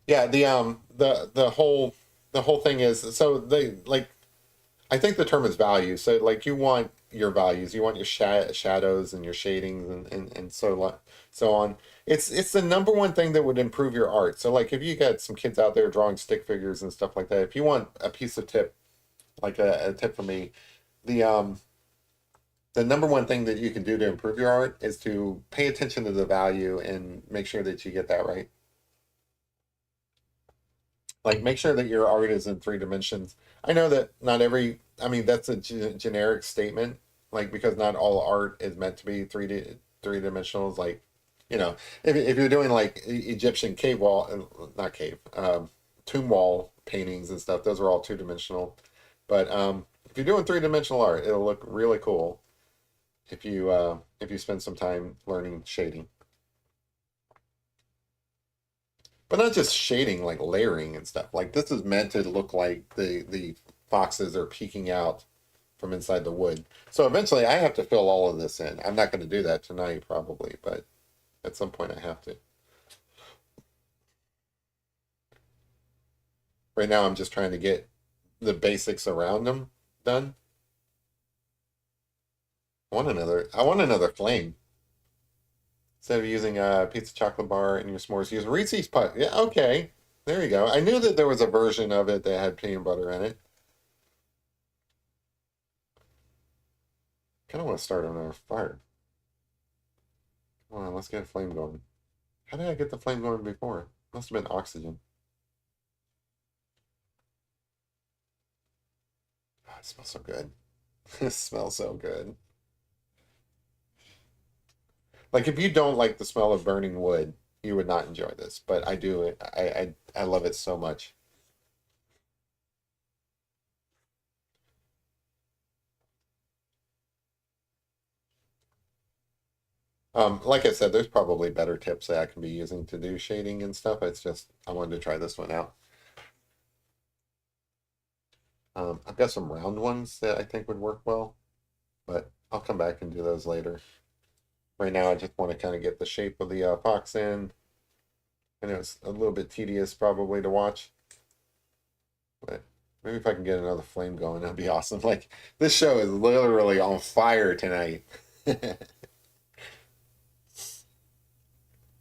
Yeah, the whole thing is so they like I think the term is value. So like you want your values, you want your shadows and your shadings and so on. It's the number one thing that would improve your art. So like if you got some kids out there drawing stick figures and stuff like that, if you want a piece of tip, like a tip from me, the number one thing that you can do to improve your art is to pay attention to the value and make sure that you get that right. Like make sure that your art is in three dimensions. I know that not every, I mean, that's a generic statement, like because not all art is meant to be three dimensionals. Like, you know, if you're doing like Egyptian cave wall, not cave, tomb wall paintings and stuff, those are all two dimensional. But if you're doing three dimensional art, it'll look really cool if you spend some time learning shading. But not just shading, like layering and stuff. Like this is meant to look like the foxes are peeking out from inside the wood. So eventually I have to fill all of this in. I'm not going to do that tonight probably, but at some point I have to. Right now I'm just trying to get the basics around them done. I want another flame. Instead of using a pizza chocolate bar in your s'mores, use Reese's puff. Yeah, okay. There you go. I knew that there was a version of it that had peanut butter in it. Kind of want to start another fire. Come on, let's get a flame going. How did I get the flame going before? Must have been oxygen. Oh, it smells so good. It smells so good. Like if you don't like the smell of burning wood, you would not enjoy this. But I do. I love it so much. Like I said, there's probably better tips that I can be using to do shading and stuff. It's just I wanted to try this one out. I've got some round ones that I think would work well, but I'll come back and do those later. Right now, I just want to kind of get the shape of the fox in. I know it's a little bit tedious probably to watch, but maybe if I can get another flame going, that'd be awesome. Like this show is literally on fire tonight.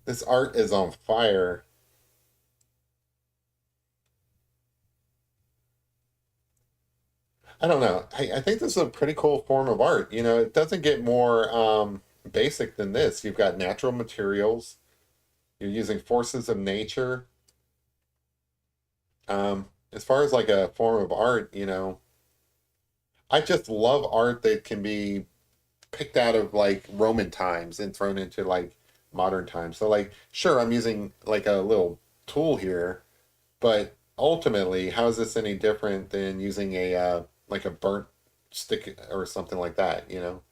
This art is on fire. I don't know. I think this is a pretty cool form of art. You know, it doesn't get more basic than this. You've got natural materials. You're using forces of nature. As far as like a form of art, you know, I just love art that can be picked out of like Roman times and thrown into like modern times. So like, sure, I'm using like a little tool here, but ultimately, how is this any different than using a like a burnt stick or something like that, you know?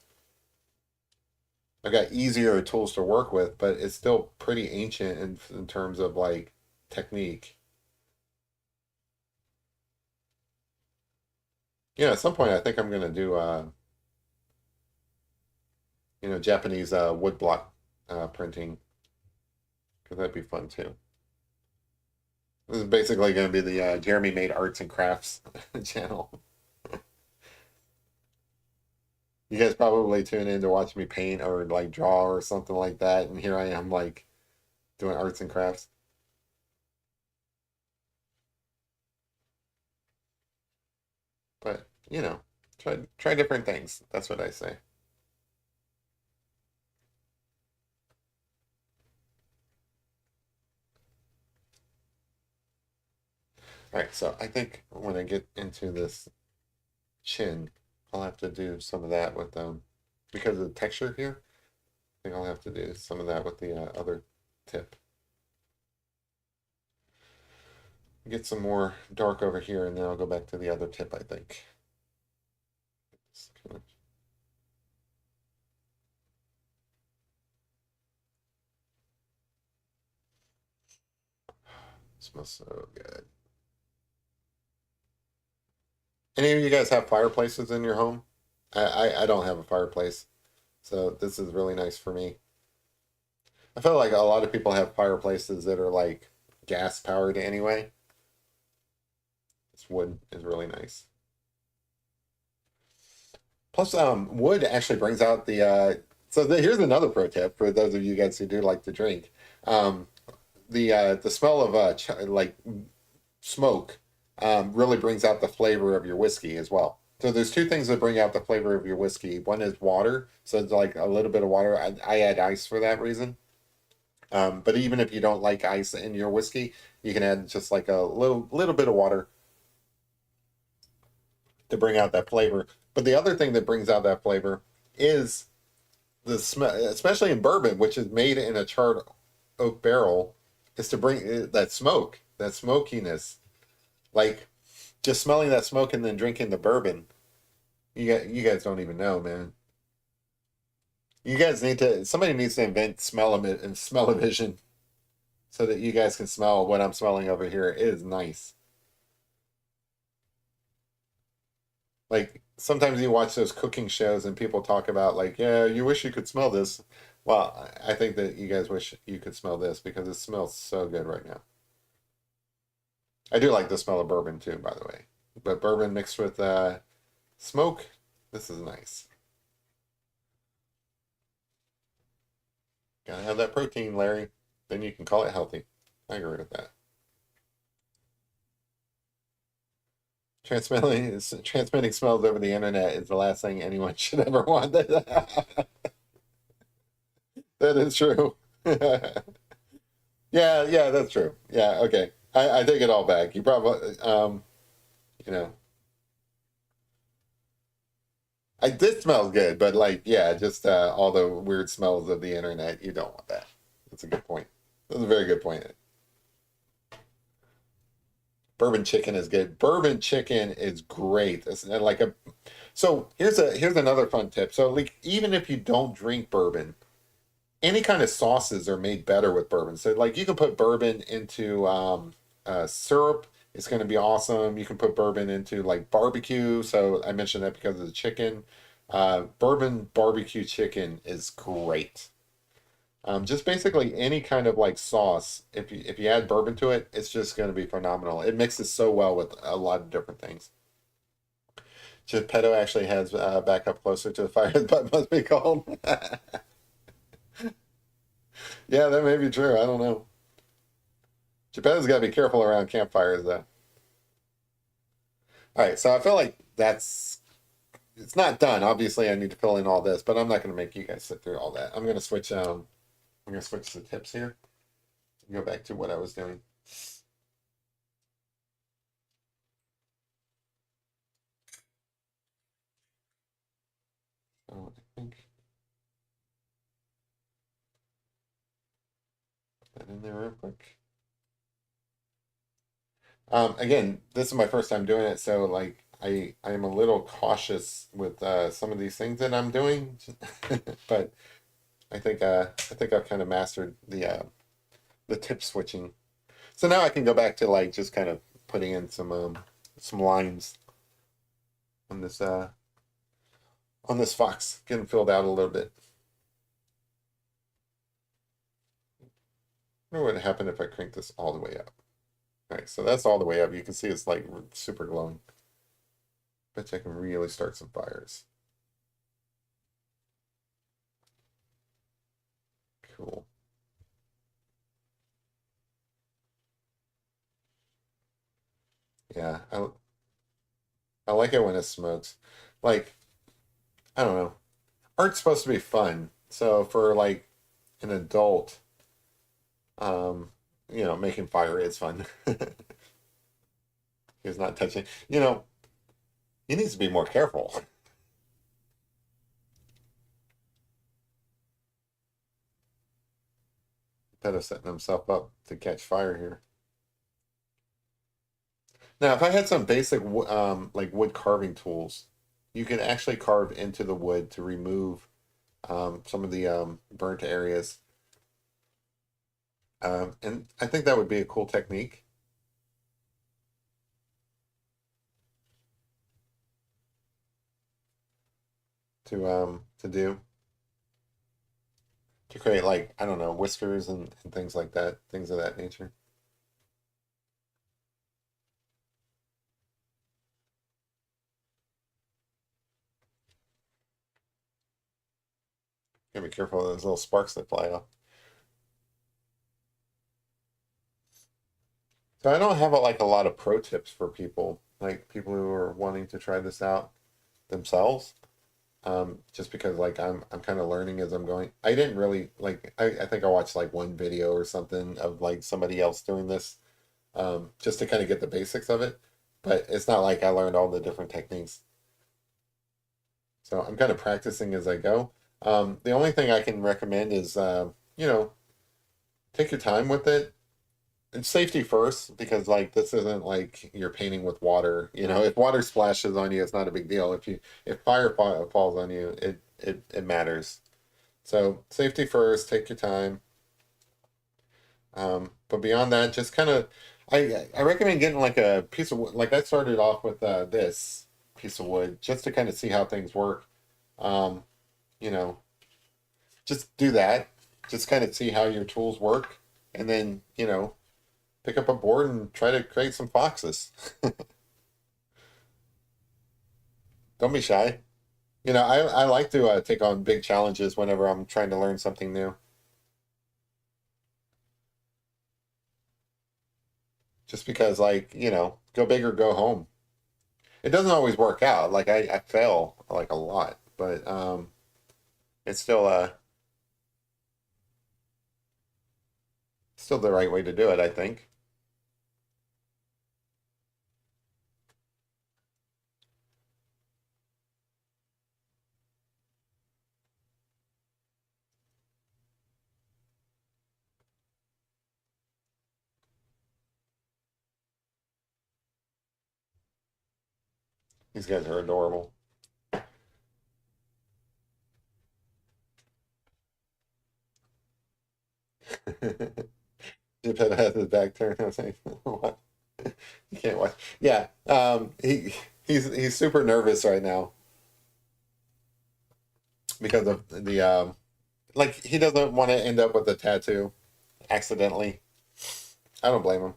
I've got easier tools to work with, but it's still pretty ancient in terms of like technique. Yeah, at some point I think I'm gonna do Japanese wood block printing because that'd be fun too. This is basically going to be the Jeremy Made Arts and Crafts channel. You guys probably tune in to watch me paint or like draw or something like that, and here I am like doing arts and crafts. But try different things. That's what I say. All right, so I think when I get into this chin, I'll have to do some of that with because of the texture here. I think I'll have to do some of that with the other. tip. Get some more dark over here, and then I'll go back to the other tip, I think. Smells so good. Any of you guys have fireplaces in your home? I don't have a fireplace, so this is really nice for me. I feel like a lot of people have fireplaces that are like gas powered anyway. This wood is really nice. Plus, wood actually brings out the. Here's another pro tip for those of you guys who do like to drink. Um, the smell of like smoke really brings out the flavor of your whiskey as well. So there's two things that bring out the flavor of your whiskey. One is water, so it's like a little bit of water. I add ice for that reason. But even if you don't like ice in your whiskey, you can add just like a little bit of water to bring out that flavor. But the other thing that brings out that flavor is the smell, especially in bourbon, which is made in a charred oak barrel, is to bring that smoke, that smokiness. Like just smelling that smoke and then drinking the bourbon. You guys don't even know, man. You guys need to. Somebody needs to invent smell-o-vision so that you guys can smell what I'm smelling over here. It is nice. Like sometimes you watch those cooking shows and people talk about like, yeah, you wish you could smell this. Well, I think that you guys wish you could smell this because it smells so good right now. I do like the smell of bourbon too, by the way. But bourbon mixed with smoke, this is nice. Gotta have that protein, Larry. Then you can call it healthy. I agree with that. Transmitting smells over the internet is the last thing anyone should ever want. That is true. Yeah, that's true. Yeah, okay. I take it all back. You probably, you know, this smells good, but like, yeah, just all the weird smells of the internet. You don't want that. That's a good point. That's a very good point. Bourbon chicken is good. Bourbon chicken is great. It's like a so here's another fun tip. So like even if you don't drink bourbon, any kind of sauces are made better with bourbon. So like you can put bourbon into syrup. It's going to be awesome. You can put bourbon into like barbecue. So I mentioned that because of the chicken. Bourbon barbecue chicken is great. Just basically any kind of like sauce. If you add bourbon to it, it's just going to be phenomenal. It mixes so well with a lot of different things. Geppetto actually has back up closer to the fire, but must be cold. Yeah, that may be true. I don't know. Geppetto's got to be careful around campfires, though. All right, so I feel like it's not done. Obviously, I need to fill in all this, but I'm not going to make you guys sit through all that. I'm going to switch. I'm going to switch the tips here. Go back to what I was doing. So I think put that in there real quick. Again, this is my first time doing it, so like I am a little cautious with some of these things that I'm doing, but I think I've kind of mastered the tip switching. So now I can go back to like just kind of putting in some lines on this fox, getting filled out a little bit. I wonder what would happen if I crank this all the way up. All right, so that's all the way up. You can see it's like super glowing. Bet you I can really start some fires. Cool. Yeah, I like it when it smokes. Like, I don't know. Art's supposed to be fun. So for like an adult, um, making fire is fun. He's not touching. He needs to be more careful. Geppetto setting himself up to catch fire here. Now, if I had some basic like wood carving tools, you can actually carve into the wood to remove some of the burnt areas. And I think that would be a cool technique to do to create like I don't know whiskers and things like that, things of that nature. Gotta be careful of those little sparks that fly off. So I don't have like a lot of pro tips for people, like people who are wanting to try this out themselves. Just because like I'm kind of learning as I'm going. I didn't really like I think I watched like one video or something of like somebody else doing this, just to kind of get the basics of it. But it's not like I learned all the different techniques. So I'm kind of practicing as I go. The only thing I can recommend is you know, take your time with it. And safety first, because like this isn't like you're painting with water. You know, if water splashes on you, it's not a big deal. If fire falls on you, it matters. So safety first, take your time. But beyond that, just kind of, I recommend getting like a piece of wood. Like I started off with this piece of wood just to kind of see how things work. Um, you know, just do that. Just kind of see how your tools work, and then pick up a board and try to create some foxes. Don't be shy. I like to take on big challenges whenever I'm trying to learn something new. Just because, like, go big or go home. It doesn't always work out. Like I fail like a lot, but it's still the right way to do it, I think. These guys are adorable. Geppetto has his back turned. I was like, what? You can't watch. Yeah, he's super nervous right now because of the like he doesn't want to end up with a tattoo accidentally. I don't blame him.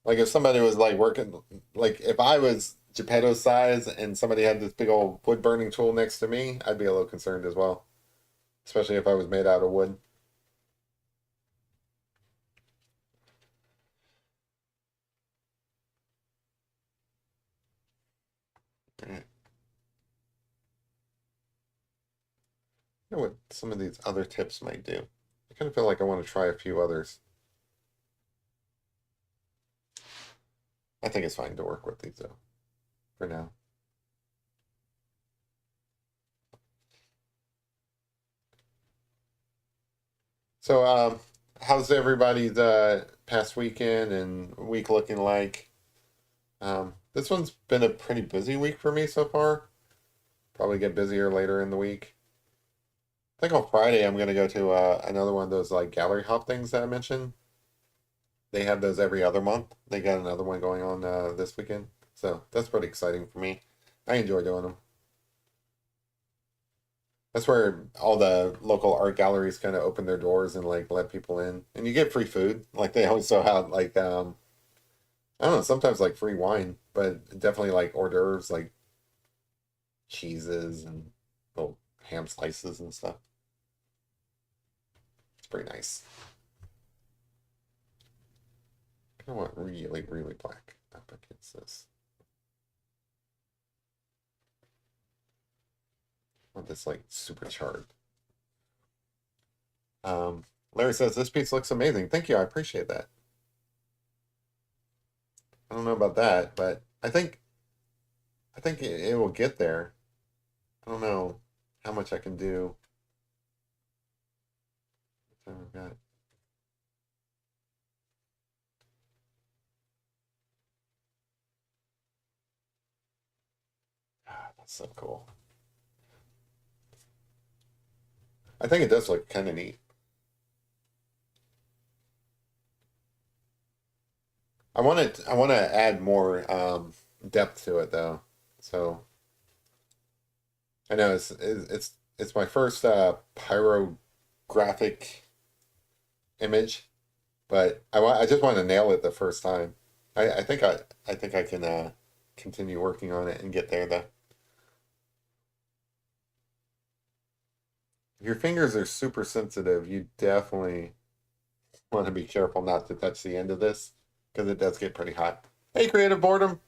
Like if somebody was like working, like if I was Geppetto's size and somebody had this big old wood burning tool next to me, I'd be a little concerned as well, especially if I was made out of wood. Right. I know what some of these other tips might do. I kind of feel like I want to try a few others. I think it's fine to work with these though, for now. So, how's everybody's past weekend and week looking like? This one's been a pretty busy week for me so far. Probably get busier later in the week. I think on Friday I'm gonna go to another one of those like gallery hop things that I mentioned. They have those every other month. They got another one going on this weekend, so that's pretty exciting for me. I enjoy doing them. That's where all the local art galleries kind of open their doors and like let people in, and you get free food. Like they always throw out like I don't know, sometimes like free wine, but definitely like hors d'oeuvres, like cheeses and little ham slices and stuff. It's pretty nice. I want really, really black up against this. I want this like super charred. Um, Larry says this piece looks amazing. Thank you, I appreciate that. I don't know about that, but I think it will get there. I don't know how much I can do. So we've got. Ah, that's so cool. I think it does look kind of neat. I want to add more depth to it though. So I know it's my first pyrographic image, but I just want to nail it the first time. I think I can continue working on it and get there though. If your fingers are super sensitive, you definitely want to be careful not to touch the end of this because it does get pretty hot. Hey, creative boredom.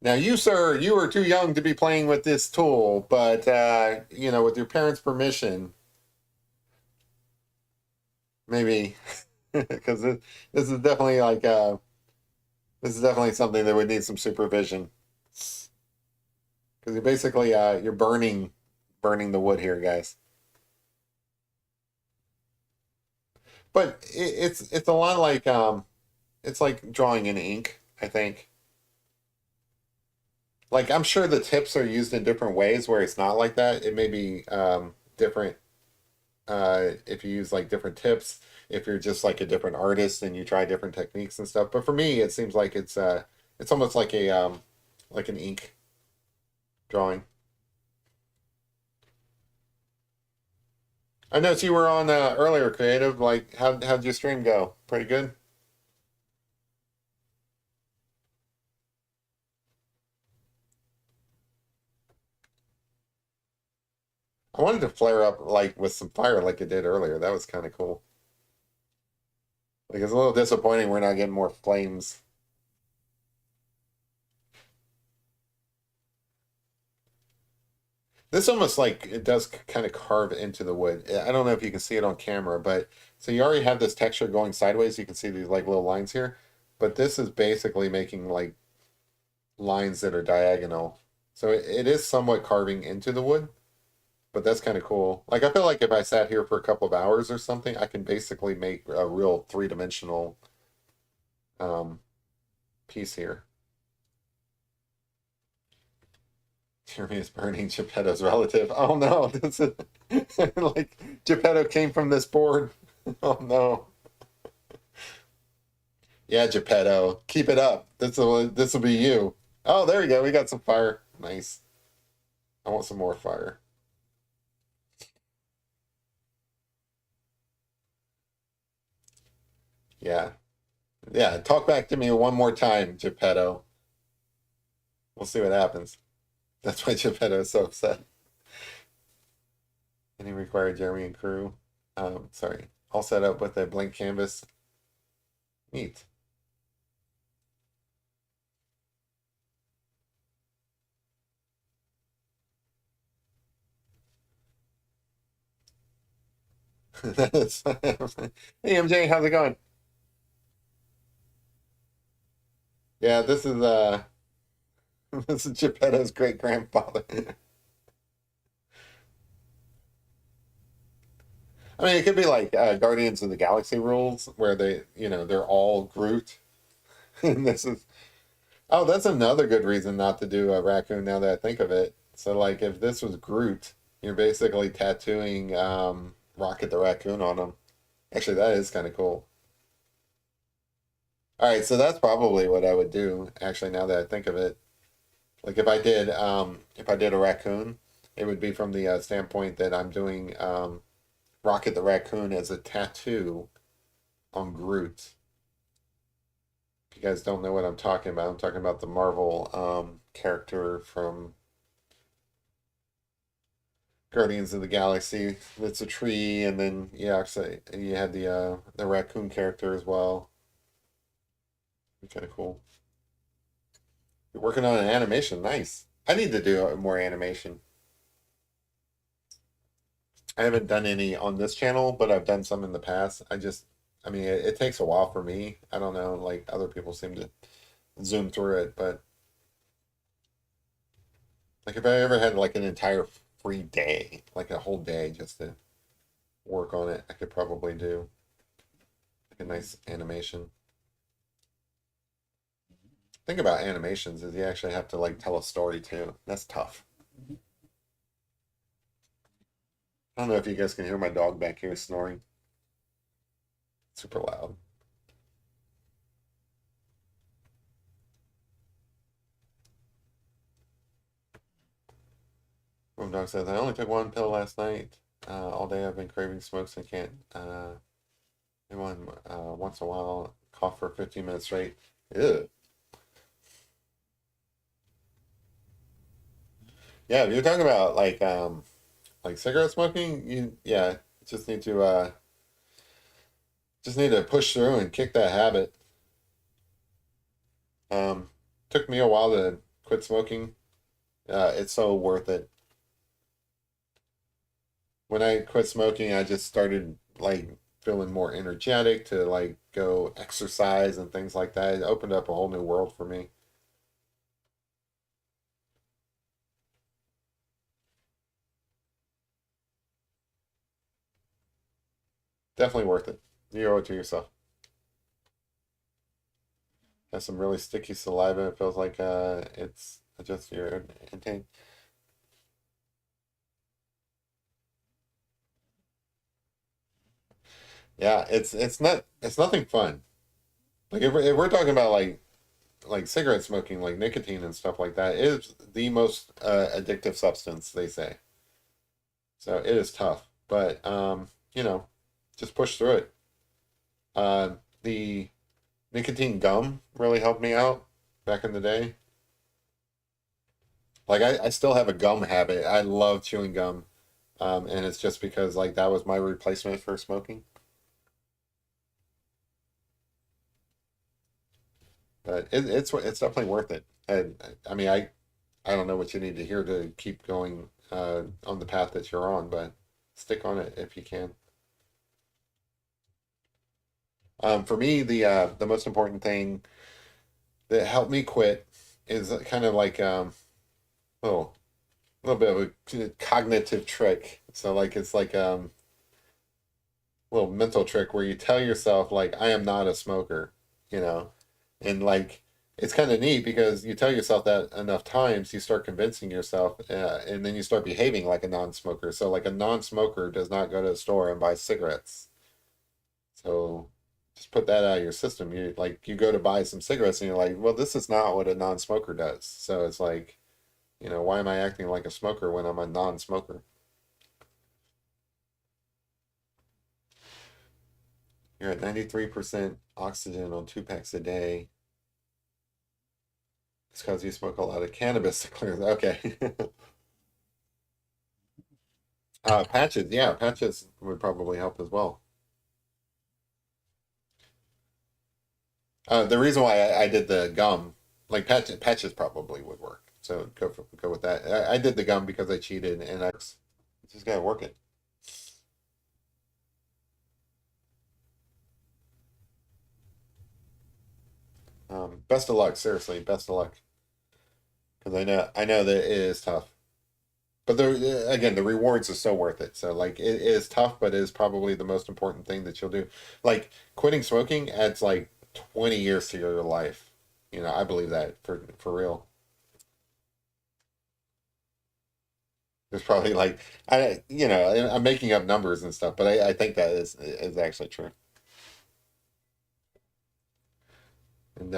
Now, you, sir, you are too young to be playing with this tool, but you know, with your parents' permission, maybe, because this is definitely like this is definitely something that would need some supervision. Because you're basically you're burning the wood here, guys. But it's a lot like it's like drawing in ink, I think. Like I'm sure the tips are used in different ways where it's not like that. It may be different if you use like different tips, if you're just like a different artist and you try different techniques and stuff. But for me, it seems like it's almost like an ink drawing. I noticed you were on earlier, creative. Like, how'd your stream go? Pretty good. I wanted to flare up like with some fire like it did earlier. That was kind of cool. Like it's a little disappointing we're not getting more flames. This almost like it does kind of carve into the wood. I don't know if you can see it on camera, but so you already have this texture going sideways. You can see these like little lines here, but this is basically making like lines that are diagonal. So it is somewhat carving into the wood, but that's kind of cool. Like I feel like if I sat here for a couple of hours or something, I can basically make a real three-dimensional um, piece here. Jeremy is burning Geppetto's relative. Oh no, this is like Geppetto came from this board. Oh no. Yeah, Geppetto, keep it up. This will be you. Oh, there we go. We got some fire. Nice. I want some more fire. Yeah. Yeah, talk back to me one more time, Geppetto. We'll see what happens. That's why Geppetto is so upset. Any required Jeremy and crew. Sorry. All set up with a blank canvas. Neat. Hey MJ, how's it going? Yeah, this is this is Geppetto's great grandfather. I mean, it could be like Guardians of the Galaxy rules, where they're all Groot, and this is oh, that's another good reason not to do a raccoon. Now that I think of it, so like if this was Groot, you're basically tattooing Rocket the Raccoon on him. Actually, that is kind of cool. All right, so that's probably what I would do. Actually, now that I think of it, like if I did a raccoon, it would be from the standpoint that I'm doing Rocket the Raccoon as a tattoo on Groot. If you guys don't know what I'm talking about, I'm talking about the Marvel character from Guardians of the Galaxy. It's a tree, and then yeah, so you had the raccoon character as well. Kind of cool. You're working on an animation, nice. I need to do more animation. I haven't done any on this channel, but I've done some in the past. I mean, it takes a while for me. I don't know, like other people seem to zoom through it, but like if I ever had like an entire free day, like a whole day just to work on it. I could probably do like a nice animation. Think about animations is you actually have to like tell a story too. That's tough. I don't know if you guys can hear my dog back here snoring. Super loud. One dog says, I only took one pill last night. All day I've been craving smokes and can't. One once in a while, cough for 15 minutes straight. Ew. Yeah, if you're talking about like cigarette smoking, you yeah, just need to just need to push through and kick that habit. Um, Took me a while to quit smoking. It's so worth it. When I quit smoking, I just started like feeling more energetic to like go exercise and things like that. It opened up a whole new world for me. Definitely worth it. You owe it to yourself. Has some really sticky saliva. It feels like it's just your intake. Yeah, it's nothing fun. Like if we're talking about like cigarette smoking, like nicotine and stuff like that, it is the most addictive substance, they say. So it is tough, but you know, just push through it. The nicotine gum really helped me out back in the day. Like I still have a gum habit. I love chewing gum, and it's just because like that was my replacement for smoking. But it's definitely worth it. And I mean, I don't know what you need to hear to keep going on the path that you're on, but stick on it if you can. For me, the most important thing that helped me quit is kind of like little little bit of a cognitive trick. So like it's like little mental trick where you tell yourself like I am not a smoker, you know, and like it's kind of neat because you tell yourself that enough times, you start convincing yourself, and then you start behaving like a non-smoker. So like a non-smoker does not go to the store and buy cigarettes. So just put that out of your system. You like you go to buy some cigarettes and you're like, well, this is not what a non-smoker does. So it's like, why am I acting like a smoker when I'm a non-smoker? You're at 93% oxygen on 2 packs a day. It's because you smoke a lot of cannabis to clear that. Okay. Patches, yeah, patches would probably help as well. The reason why I did the gum, like patches probably would work. So go with that. I did the gum because I cheated and I just gotta work it. Best of luck, seriously, best of luck. Because I know that it is tough. But again, the rewards are so worth it. So like it is tough, but it is probably the most important thing that you'll do. Like quitting smoking adds like 20 years to your life. I believe that for real. There's probably like I'm making up numbers and stuff, but I think that is actually true. And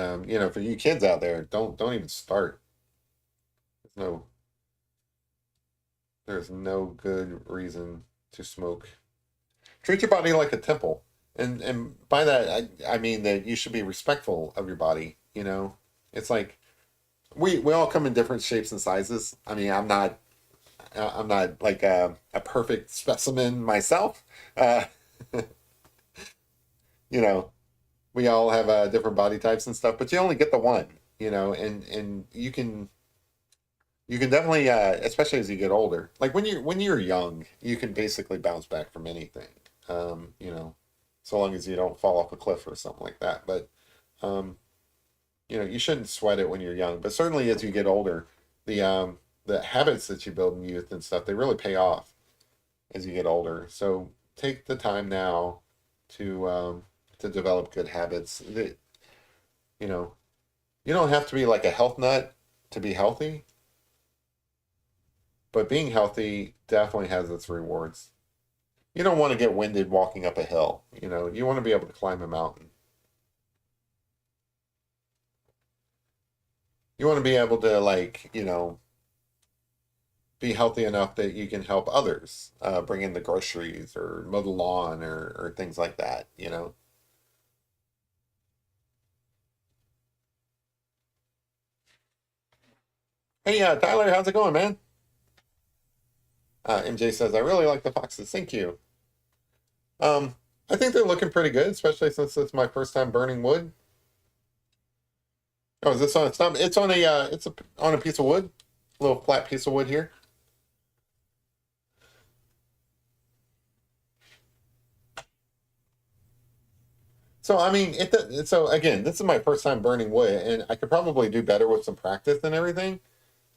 for you kids out there, don't even start. There's no there's no good reason to smoke. Treat your body like a temple. And by that I mean that you should be respectful of your body, It's like we all come in different shapes and sizes. I mean, I'm not like a perfect specimen myself. Uh, you know, we all have different body types and stuff, but you only get the one, and you can definitely, especially as you get older, like when you're young, you can basically bounce back from anything, so long as you don't fall off a cliff or something like that. But um, you shouldn't sweat it when you're young. But certainly as you get older, the habits that you build in youth and stuff, they really pay off as you get older. So take the time now to develop good habits. You know, you don't have to be like a health nut to be healthy, but being healthy definitely has its rewards. You don't want to get winded walking up a hill. You want to be able to climb a mountain. You want to be able to like, be healthy enough that you can help others, bring in the groceries or mow the lawn or things like that. Hey, Tyler, how's it going, man? MJ says, I really like the foxes. Thank you. Um, I think they're looking pretty good, especially since it's my first time burning wood. Oh, is this on? It's on on a piece of wood, a little flat piece of wood here. So I mean, so again, this is my first time burning wood, and I could probably do better with some practice and everything.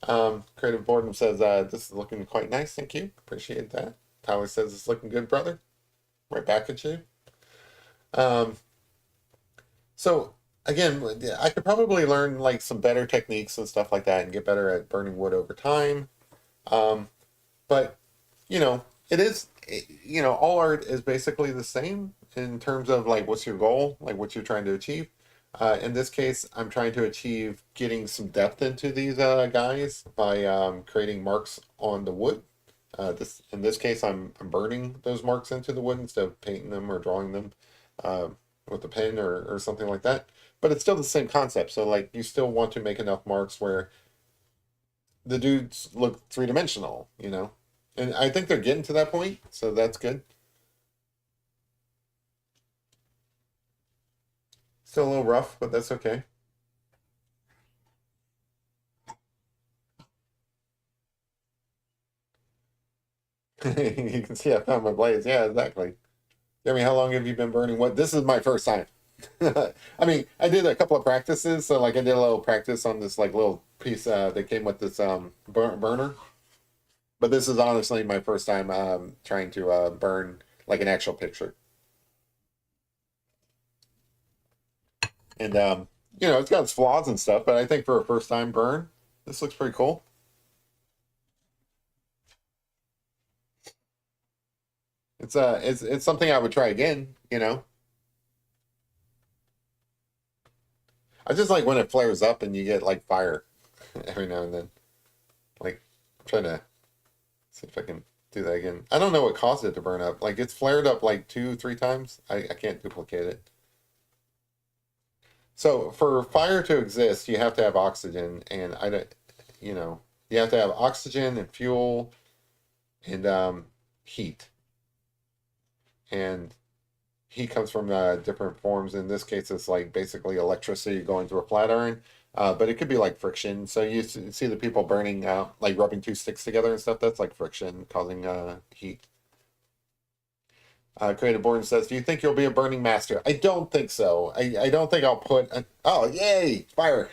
Creative Boredom says this is looking quite nice. Thank you, appreciate that. Tyler says it's looking good, brother. Right back at you. Um, so again, I could probably learn like some better techniques and stuff like that, and get better at burning wood over time. Um, but it is, all art is basically the same in terms of like what's your goal, like what you're trying to achieve. In this case, I'm trying to achieve getting some depth into these guys by creating marks on the wood. This in this case, I'm burning those marks into the wood instead of painting them or drawing them uh, with a pen or something like that. But it's still the same concept. So like you still want to make enough marks where the dudes look three-dimensional. And I think they're getting to that point, so that's good. Still a little rough, but that's okay. You can see I found my blades. Yeah, exactly. I mean, how long have you been burning wood? This is my first time. I mean, I did a couple of practices, so like I did a little practice on this like little piece that came with this burner. But this is honestly my first time trying to burn like an actual picture. And it's got its flaws and stuff, but I think for a first time burn, this looks pretty cool. It's something I would try again. I just like when it flares up and you get like fire every now and then. Like I'm trying to see if I can do that again. I don't know what caused it to burn up. Like it's flared up like two, three times. I can't duplicate it. So for fire to exist, you have to have oxygen, and I don't, you know, you have to have oxygen and fuel and heat. And heat comes from different forms. In this case, it's like basically electricity going through a flat iron. But it could be like friction. So you see the people burning, like rubbing two sticks together and stuff. That's like friction causing heat. Creative Board says, "Do you think you'll be a burning master?" I don't think so. I don't think I'll put. Oh, yay! Fire!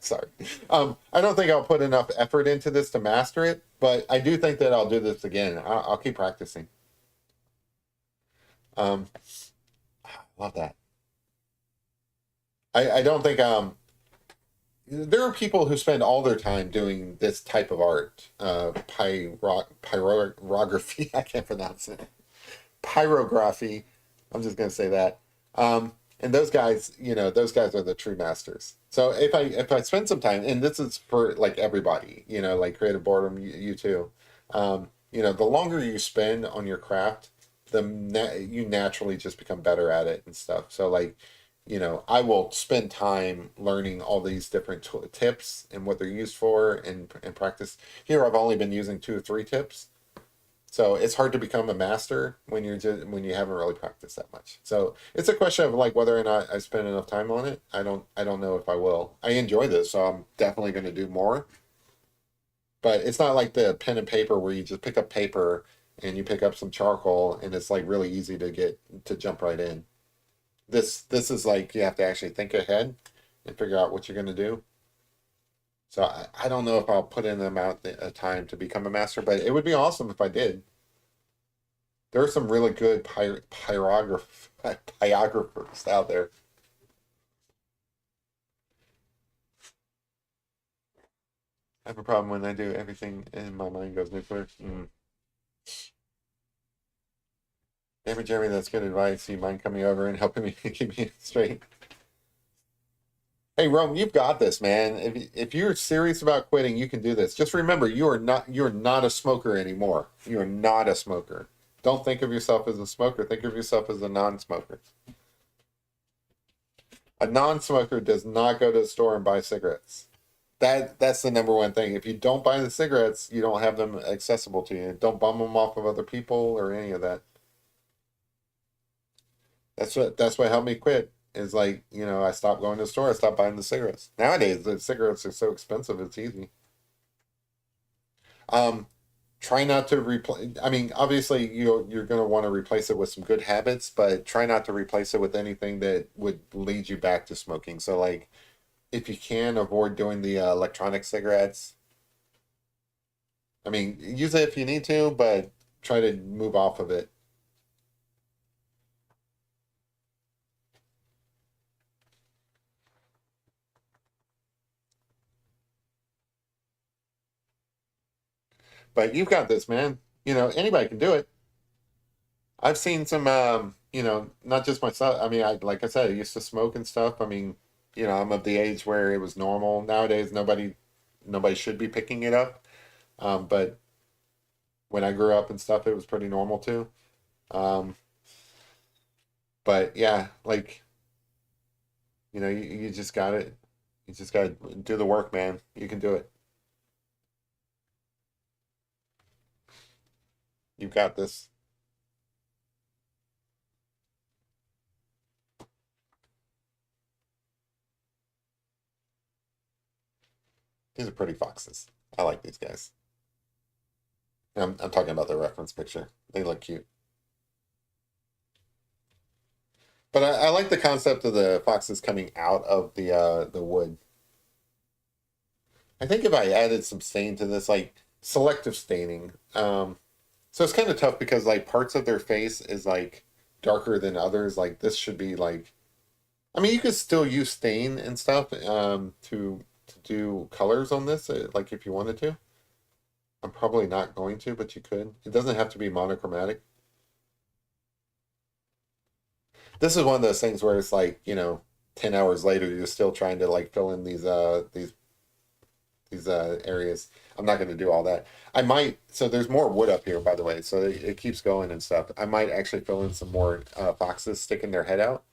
Sorry. I don't think I'll put enough effort into this to master it, but I do think that I'll do this again. I'll keep practicing. Um, love that. I don't think there are people who spend all their time doing this type of art. Pyrography. I can't pronounce it. Pyrography. I'm just gonna say that. And those guys are the true masters. So if I spend some time, and this is for like everybody, like creative boredom, you too. The longer you spend on your craft, you naturally just become better at it and stuff. So like, I will spend time learning all these different tips and what they're used for and practice. Here, I've only been using two or three tips, so it's hard to become a master when you haven't really practiced that much. So it's a question of like whether or not I spend enough time on it. I don't know if I will. I enjoy this, so I'm definitely going to do more. But it's not like the pen and paper where you just pick up paper and you pick up some charcoal and it's like really easy to jump right in. This is like you have to actually think ahead and figure out what you're going to do. So I don't know if I'll put in the amount of time to become a master, but it would be awesome if I did. There are some really good pyrographers out there. I have a problem when I do everything and my mind goes nuclear. Damn it, Jeremy, that's good advice. You mind coming over and helping me keep me straight? Hey, Rome, you've got this, man. If you're serious about quitting, you can do this. Just remember, you're not a smoker anymore. You are not a smoker. Don't think of yourself as a smoker. Think of yourself as a non-smoker. A non-smoker does not go to the store and buy cigarettes. That's the number one thing. If you don't buy the cigarettes, you don't have them accessible to you. Don't bum them off of other people or any of that. That's what helped me quit. Is like, I stopped going to the store. I stopped buying the cigarettes. Nowadays, the cigarettes are so expensive. It's easy. Um, Try not to replace. I mean, obviously, you're going to want to replace it with some good habits, but try not to replace it with anything that would lead you back to smoking. So, like, if you can avoid doing the electronic cigarettes, I mean, use it if you need to, but try to move off of it. But you've got this, man. Anybody can do it. I've seen some, not just myself. I mean, like I said, I used to smoke and stuff. I mean, I'm of the age where it was normal. Nowadays, nobody should be picking it up. But when I grew up and stuff, it was pretty normal too. Um, but yeah, like, you just got it. You just got to do the work, man. You can do it. You've got this. These are pretty foxes. I like these guys. I'm talking about the reference picture. They look cute. But I like the concept of the foxes coming out of the wood. I think if I added some stain to this, like selective staining, so it's kind of tough because like parts of their face is like darker than others. Like this should be like, I mean, you could still use stain and stuff to do colors on this, like if you wanted to. I'm probably not going to, but you could. It doesn't have to be monochromatic. This is one of those things where it's like, 10 hours later, you're still trying to like fill in these areas. I'm not going to do all that. I might, so there's more wood up here, by the way, so it keeps going and stuff. I might actually fill in some more foxes sticking their head out.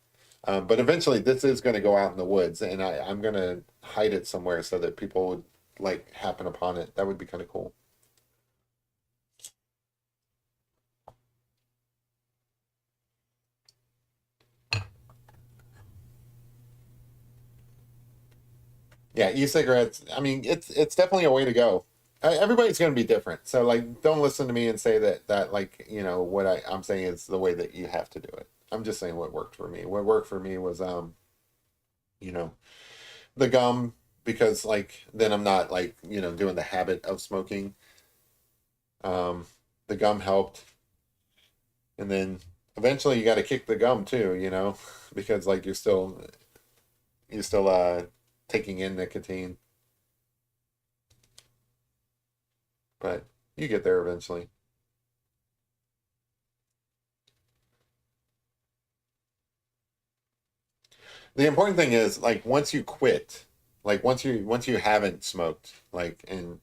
But eventually, this is going to go out in the woods, and I'm going to hide it somewhere so that people would like happen upon it. That would be kind of cool. Yeah, e-cigarettes. I mean, it's definitely a way to go. Everybody's going to be different, so like, don't listen to me and say that like what I'm saying is the way that you have to do it. I'm just saying what worked for me. What worked for me was you know the gum, because like then I'm not like doing the habit of smoking. Um, the gum helped, and then eventually you got to kick the gum too, because like you're still taking in nicotine, but you get there eventually. The important thing is like once you quit, like once you haven't smoked like in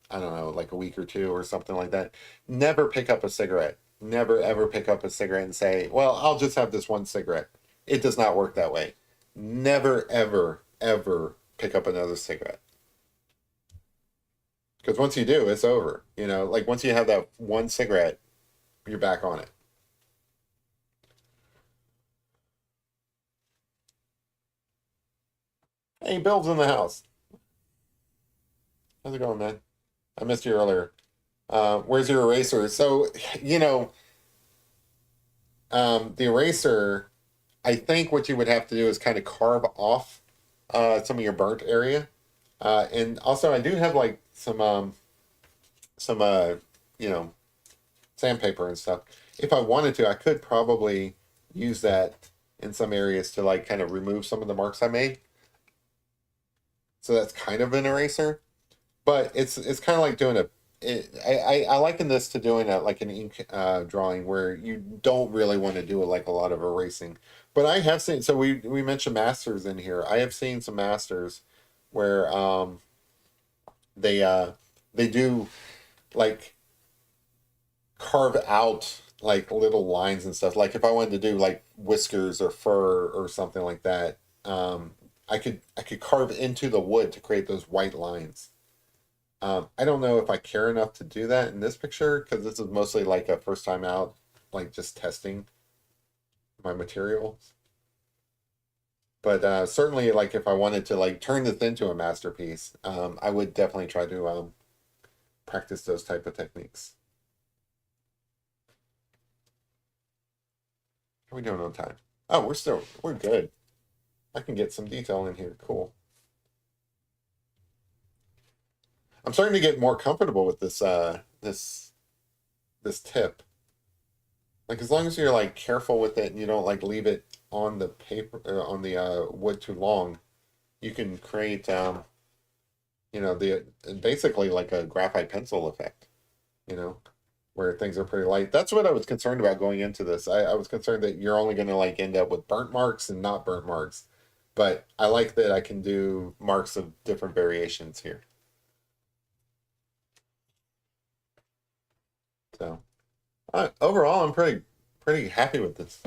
I don't know, like a week or two or something like that, never pick up a cigarette. Never ever pick up a cigarette and say, "Well, I'll just have this one cigarette." It does not work that way. Never ever ever pick up another cigarette. Because once you do, it's over. Like once you have that one cigarette, you're back on it. Hey, Bill's in the house. How's it going, man? I missed you earlier. Where's your eraser? So, you know, the eraser, I think what you would have to do is kind of carve off some of your burnt area. And also, I do have like some you know, sandpaper and stuff. if I wanted to, I could probably use that in some areas to like kind of remove some of the marks I made. So that's kind of an eraser, but it's kind of like doing a. I liken this to doing a like an ink drawing where you don't really want to do it like a lot of erasing. But I have seen, so we mentioned masters in here. I have seen some masters where they they do like carve out like little lines and stuff. Like if I wanted to do like whiskers or fur or something like that, I could carve into the wood to create those white lines. I don't know if I care enough to do that in this picture because this is mostly like a first time out, like just testing my materials. But certainly, like if I wanted to like turn this into a masterpiece, I would definitely try to practice those type of techniques. How are we doing on time? Oh, we're good. I can get some detail in here. Cool. I'm starting to get more comfortable with this tip. Like as long as you're like careful with it and you don't like leave it on the paper on the wood too long, you can create the basically like a graphite pencil effect, you know, where things are pretty light. That's what I was concerned about going into this. I was concerned that you're only going to like end up with burnt marks and not burnt marks. But I like that I can do marks of different variations here. So overall, I'm pretty happy with this.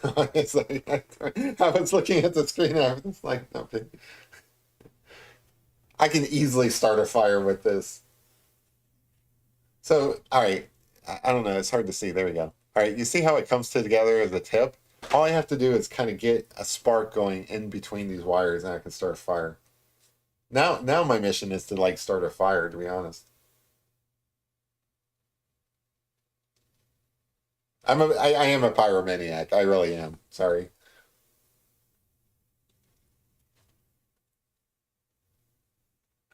Honestly, I was looking at the screen. I was like, okay, I can easily start a fire with this. So, all right, I don't know. It's hard to see. There we go. All right, you see how it comes together as a tip? All I have to do is kind of get a spark going in between these wires, and I can start a fire. Now my mission is to like start a fire. To be honest, I am a pyromaniac. I really am. Sorry.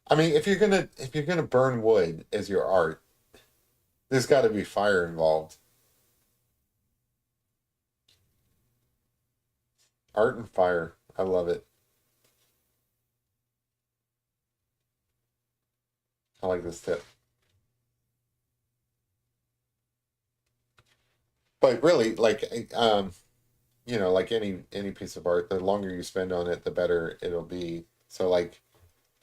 I mean, if you're gonna burn wood as your art, there's got to be fire involved. Art and fire. I love it. I like this tip. But really, like like any piece of art, the longer you spend on it, the better it'll be. So like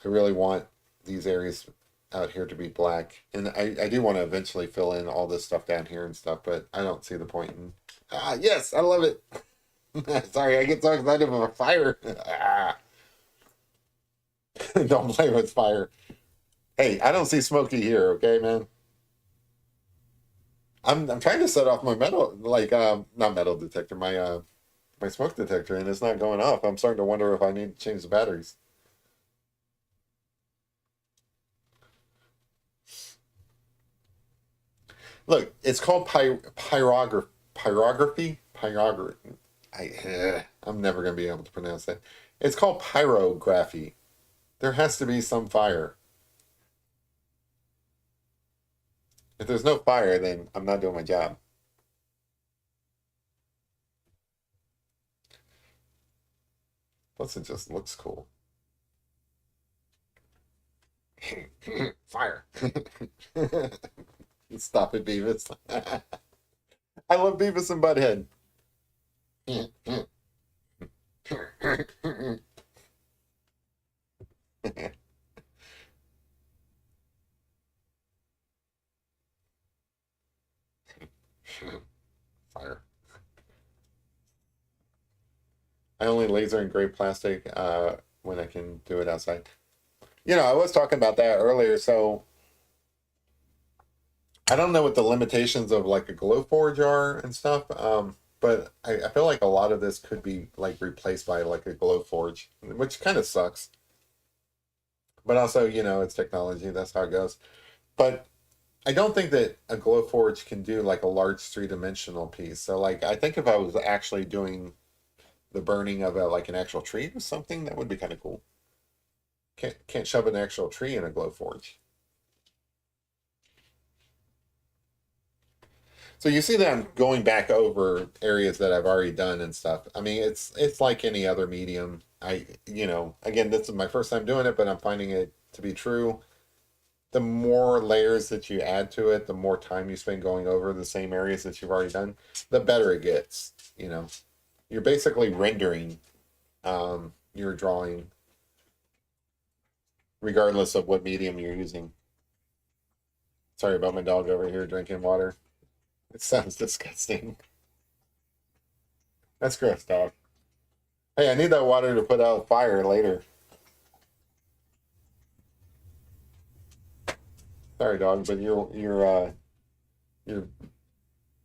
I really want these areas out here to be black. And I do want to eventually fill in all this stuff down here and stuff, but I don't see the point in yes, I love it. Sorry, I get so excited about fire. Don't play with fire. Hey, I don't see smoky here, okay, man? I'm trying to set off my metal like not metal detector, my smoke detector, and it's not going off. I'm starting to wonder if I need to change the batteries. Look, it's called pyrography. I'm never gonna be able to pronounce that. It's called pyrography. There has to be some fire. If there's no fire, then I'm not doing my job. Plus, it just looks cool. Fire. Stop it, Beavis. I love Beavis and Butthead. Fire. I only laser in gray plastic when I can do it outside. I was talking about that earlier, so I don't know what the limitations of like a glow forge are and stuff. But I feel like a lot of this could be like replaced by like a glow forge, which kind of sucks. But also, it's technology. That's how it goes. But I don't think that a glow forge can do like a large three-dimensional piece. So like I think if I was actually doing the burning of like an actual tree or something, that would be kind of cool. Can't shove an actual tree in a glow forge. So you see that I'm going back over areas that I've already done and stuff. I mean, it's like any other medium. Again, this is my first time doing it, but I'm finding it to be true. The more layers that you add to it, the more time you spend going over the same areas that you've already done, the better it gets. You're basically rendering your drawing regardless of what medium you're using. Sorry about my dog over here drinking water. It sounds disgusting. That's gross, dog. Hey, I need that water to put out a fire later. Sorry, dog, but your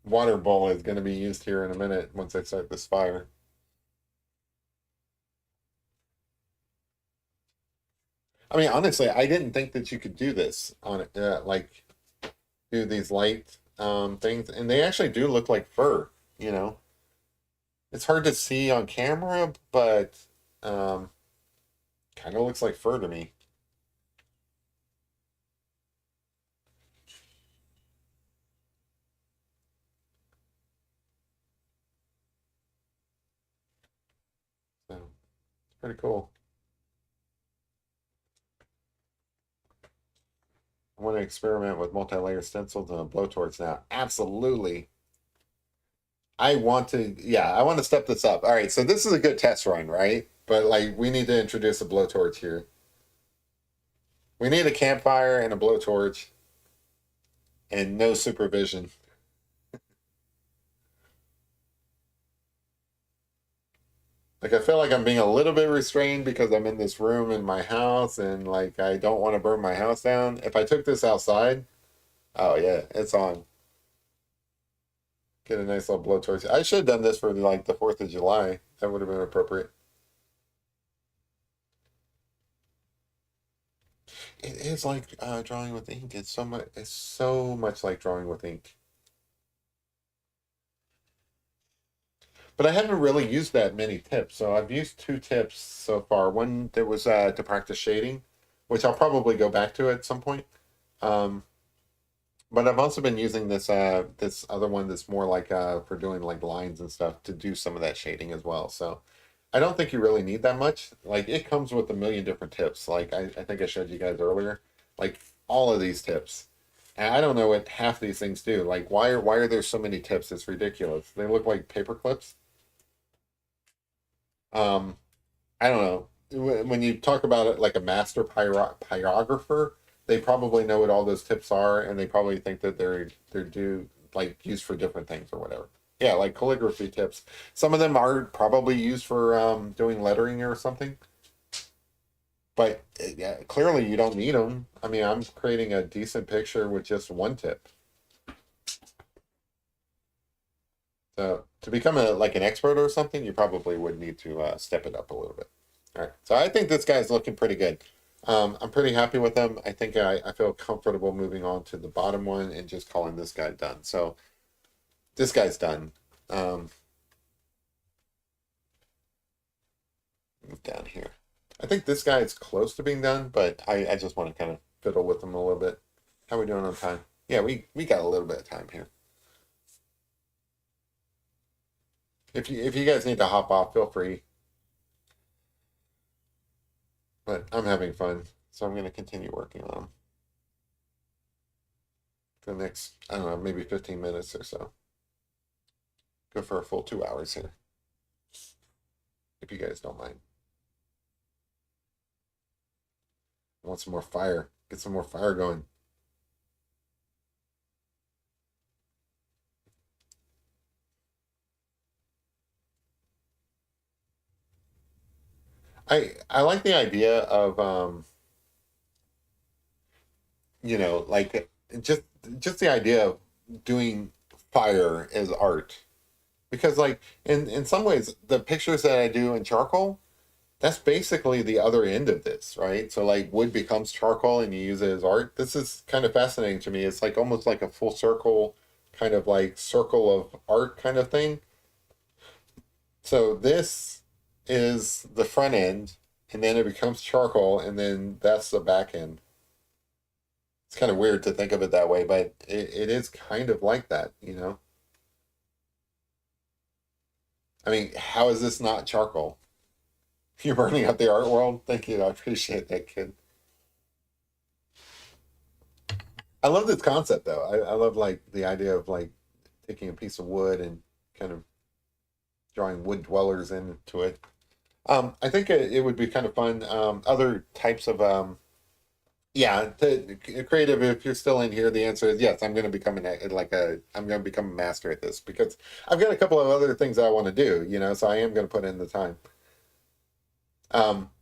water bowl is going to be used here in a minute once I start this fire. I mean, honestly, I didn't think that you could do this on it, like do these light things, and they actually do look like fur. You know, it's hard to see on camera, but um, kind of looks like fur to me. So it's pretty cool. I want to experiment with multi-layer stencils and a blowtorch now. Absolutely. I want to step this up. All right, so this is a good test run, right? But like, we need to introduce a blowtorch here. We need a campfire and a blowtorch and no supervision. Like, I feel like I'm being a little bit restrained because I'm in this room in my house and like I don't want to burn my house down. If I took this outside, oh yeah, it's on. Get a nice little blowtorch. I should have done this for like the 4th of July. That would have been appropriate. It is like drawing with ink. It's so much like drawing with ink. But I haven't really used that many tips. So I've used 2 tips so far. One that was to practice shading, which I'll probably go back to at some point. Um, but I've also been using this other one that's more like for doing like lines and stuff to do some of that shading as well. So I don't think you really need that much. Like, it comes with a million different tips. Like I think I showed you guys earlier. Like, all of these tips. And I don't know what half these things do. Like, why are there so many tips? It's ridiculous. They look like paper clips. Um, I don't know. When you talk about it like a master pyrographer, they probably know what all those tips are, and they probably think that they're due like used for different things or whatever. Yeah, like calligraphy tips. Some of them are probably used for doing lettering or something, but yeah, clearly you don't need them. I mean, I'm creating a decent picture with just one tip. So to become a like an expert or something, you probably would need to step it up a little bit. All right. So I think this guy's looking pretty good. I'm pretty happy with him. I think I feel comfortable moving on to the bottom one and just calling this guy done. So this guy's done. Um, move down here. I think this guy is close to being done, but I just want to kind of fiddle with him a little bit. How are we doing on time? Yeah, we got a little bit of time here. If you guys need to hop off, feel free. But I'm having fun, so I'm going to continue working on them for the next, I don't know, maybe 15 minutes or so. Go for a full 2 hours here, if you guys don't mind. I want some more fire. Get some more fire going. I like the idea of like just just the idea of doing fire as art. Because like in some ways the pictures that I do in charcoal, that's basically the other end of this, right? So like wood becomes charcoal and you use it as art. This is kind of fascinating to me. It's like almost like a full circle, kind of like circle of art kind of thing. So this is the front end, and then it becomes charcoal, and then that's the back end. It's kind of weird to think of it that way, but it is kind of like that, you know? I mean, how is this not charcoal? You're burning up the art world. Thank you. I appreciate that, kid. I love this concept though. I love like the idea of like taking a piece of wood and kind of drawing wood dwellers into it. I think it would be kind of fun. Other types of yeah, creative. If you're still in here, the answer is yes. I'm going to become I'm going to become a master at this because I've got a couple of other things I want to do. So I am going to put in the time.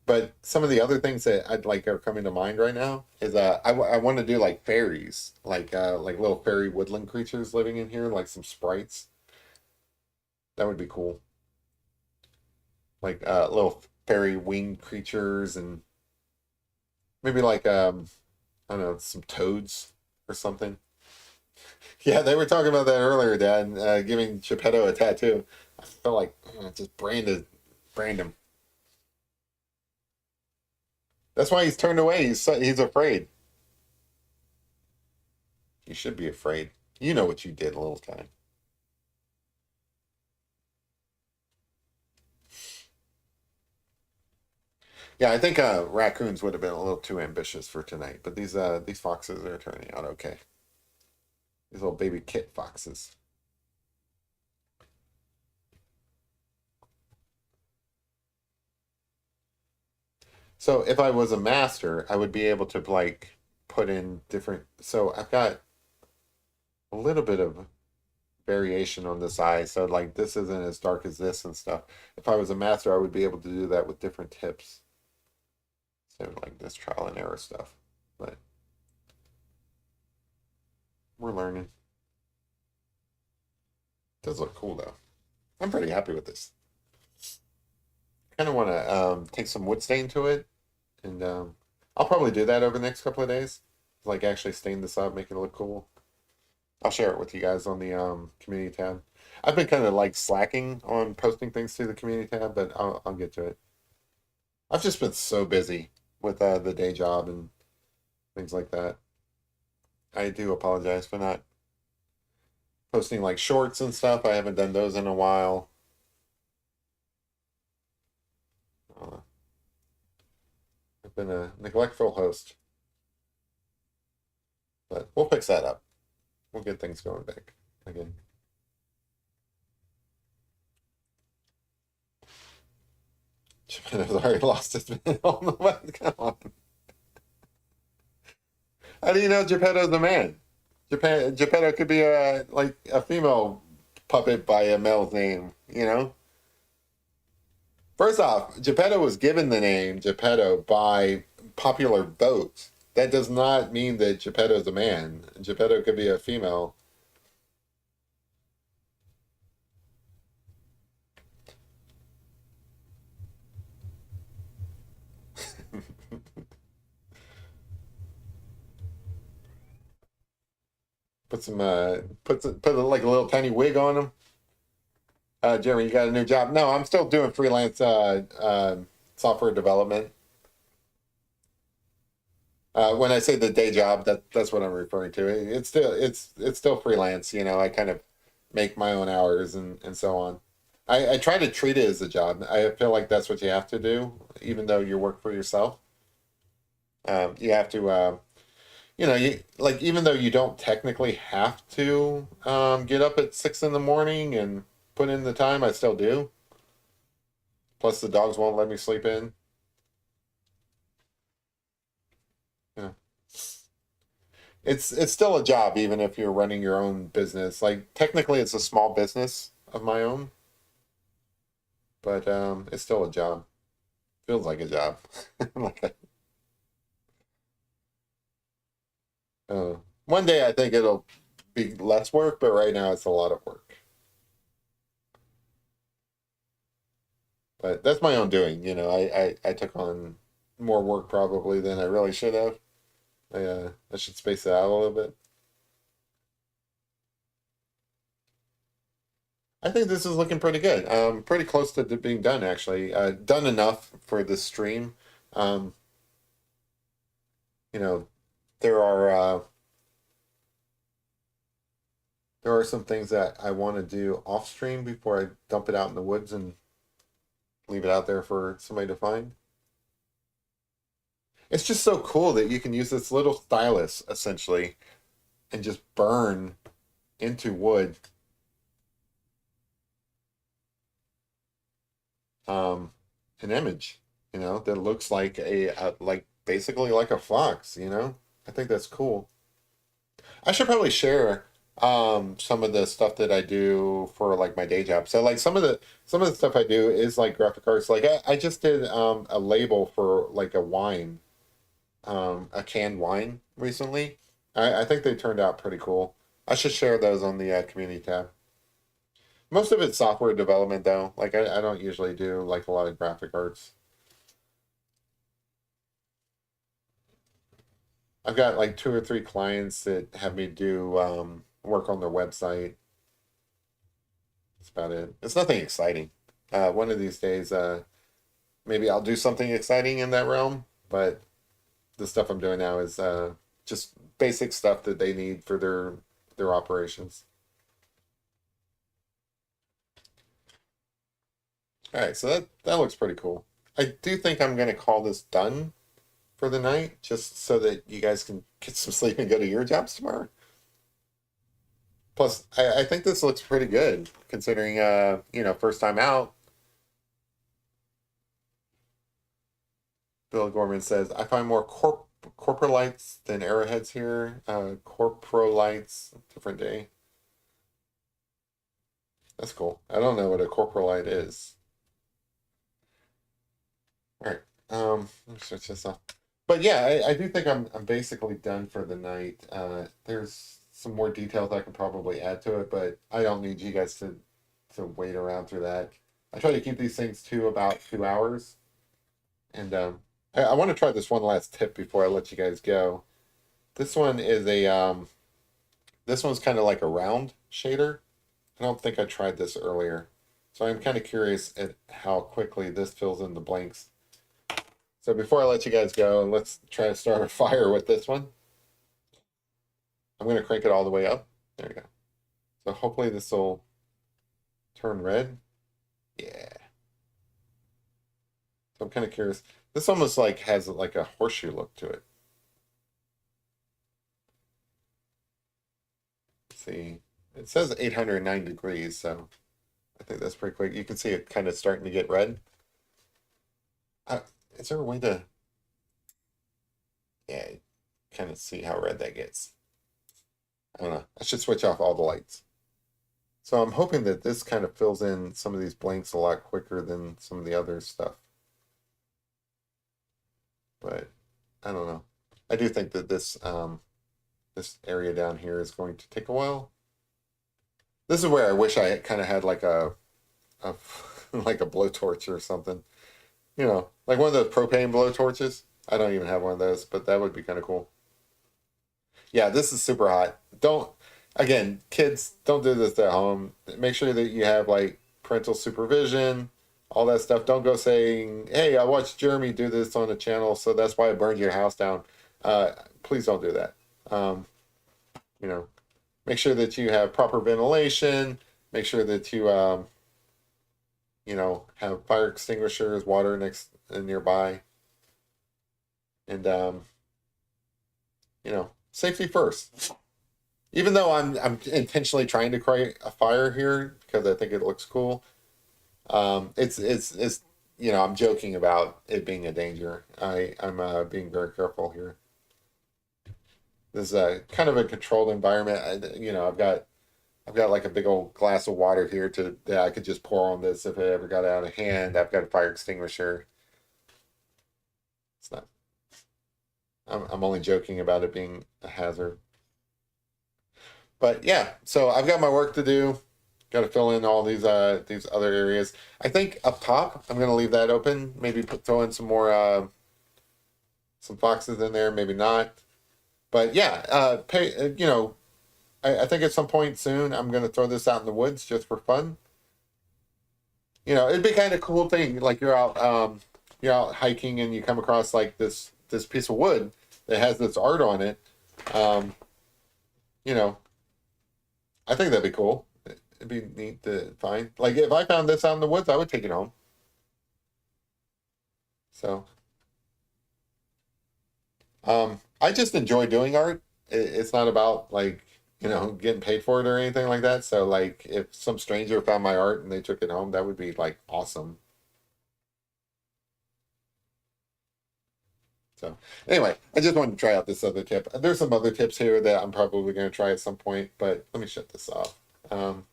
But some of the other things that I'd like are coming to mind right now is I want to do like fairies, like little fairy woodland creatures living in here, like some sprites. That would be cool. Like little fairy winged creatures and maybe like I don't know, some toads or something. Yeah, they were talking about that earlier, Dad. Giving Geppetto a tattoo. I felt like just brand him. That's why he's turned away. He's afraid. You should be afraid. You know what you did, little guy. Yeah, I think raccoons would have been a little too ambitious for tonight, but these foxes are turning out okay. These little baby kit foxes. So if I was a master, I would be able to like put in different. So I've got a little bit of variation on this eye. So like this isn't as dark as this and stuff. If I was a master, I would be able to do that with different tips. So like this trial and error stuff. But we're learning. It does look cool though. I'm pretty happy with this. Kind of want to take some wood stain to it, and I'll probably do that over the next couple of days. Like actually stain this up, make it look cool. I'll share it with you guys on the community tab. I've been kind of like slacking on posting things to the community tab, but I'll get to it. I've just been so busy with the day job and things like that. I do apologize for not posting like shorts and stuff. I haven't done those in a while. Uh, I've been a neglectful host, but we'll fix that up. We'll get things going back again. Japan has already lost its man on the West. Come on. How do you know Geppetto's a man? Geppetto could be a like a female puppet by a male's name. First off, Geppetto was given the name Geppetto by popular vote. That does not mean that Geppetto's a man. Geppetto could be a female. Put some put like a little tiny wig on him. Jeremy, you got a new job? No, I'm still doing freelance software development. When I say the day job, that's what I'm referring to. It's still freelance. I kind of make my own hours and so on. I try to treat it as a job. I feel like that's what you have to do, even though you work for yourself. You have to, even though you don't technically have to get up at 6 in the morning and put in the time, I still do. Plus, the dogs won't let me sleep in. Yeah. It's still a job, even if you're running your own business. Like technically, it's a small business of my own, but it's still a job. Feels like a job. Like, one day I think it'll be less work, but right now it's a lot of work. But that's my own doing. I took on more work probably than I really should have. I should space it out a little bit. I think this is looking pretty good. Pretty close to being done actually. Done enough for this stream. Um, you know, there are There are some things that I want to do off stream before I dump it out in the woods and leave it out there for somebody to find. It's just so cool that you can use this little stylus essentially and just burn into wood um, an image, that looks like like basically like a fox. I think that's cool. I should probably share some of the stuff that I do for like my day job. So like some of the stuff I do is like graphic arts. Like I just did a label for like a wine, a canned wine recently. I think they turned out pretty cool. I should share those on the community tab. Most of it's software development though. Like I don't usually do like a lot of graphic arts. I've got like two or three clients that have me do work on their website. That's about it. It's nothing exciting. One of these days, maybe I'll do something exciting in that realm. But the stuff I'm doing now is just basic stuff that they need for their operations. All right, so that looks pretty cool. I do think I'm gonna call this done for the night, just so that you guys can get some sleep and go to your jobs tomorrow. Plus, I think this looks pretty good considering, first time out. Bill Gorman says, I find more corporalites than arrowheads here. Corprolites, different day. That's cool. I don't know what a corprolite is. All right. Let me switch this off. But yeah, I do think I'm basically done for the night. There's some more details I can probably add to it, but I don't need you guys to wait around through that. I try to keep these things to about 2 hours. And I want to try this one last tip before I let you guys go. This one is this one's kind of like a round shader. I don't think I tried this earlier. So I'm kind of curious at how quickly this fills in the blanks. So before I let you guys go, let's try to start a fire with this one. I'm going to crank it all the way up. There we go. So hopefully this will turn red. Yeah. So I'm kind of curious. This almost like has like a horseshoe look to it. Let's see. It says 809 degrees, so I think that's pretty quick. You can see it kind of starting to get red. Is there a way to, yeah, kind of see how red that gets? I don't know. I should switch off all the lights. So I'm hoping that this kind of fills in some of these blanks a lot quicker than some of the other stuff. But I don't know. I do think that this area down here is going to take a while. This is where I wish I kind of had like a like a blowtorch or something. Like one of those propane blowtorches. I don't even have one of those, but that would be kind of cool. Yeah, this is super hot. Again, kids, don't do this at home. Make sure that you have like parental supervision, all that stuff. Don't go saying, hey, I watched Jeremy do this on a channel, so that's why I burned your house down. Please don't do that. You know, make sure that you have proper ventilation. Make sure that you, have fire extinguishers, water nearby, and safety first. Even though I'm intentionally trying to create a fire here because I think it looks cool, it's I'm joking about it being a danger. I'm being very careful here. This is a kind of a controlled environment. I've got like a big old glass of water here that I could just pour on this if it ever got out of hand. I've got a fire extinguisher. It's not. I'm only joking about it being a hazard. But yeah, so I've got my work to do. Got to fill in all these other areas. I think up top, I'm gonna leave that open. Maybe throw in some more some foxes in there. Maybe not. But yeah, I think at some point soon I'm gonna throw this out in the woods just for fun. It'd be kind of cool thing. Like you're out hiking and you come across like this piece of wood that has this art on it. Um, you know, I think that'd be cool. It'd be neat to find. Like if I found this out in the woods, I would take it home. So, I just enjoy doing art. It's not about like, getting paid for it or anything like that. So like if some stranger found my art and they took it home, that would be like awesome. So anyway, I just wanted to try out this other tip. There's some other tips here that I'm probably going to try at some point, but let me shut this off. Um,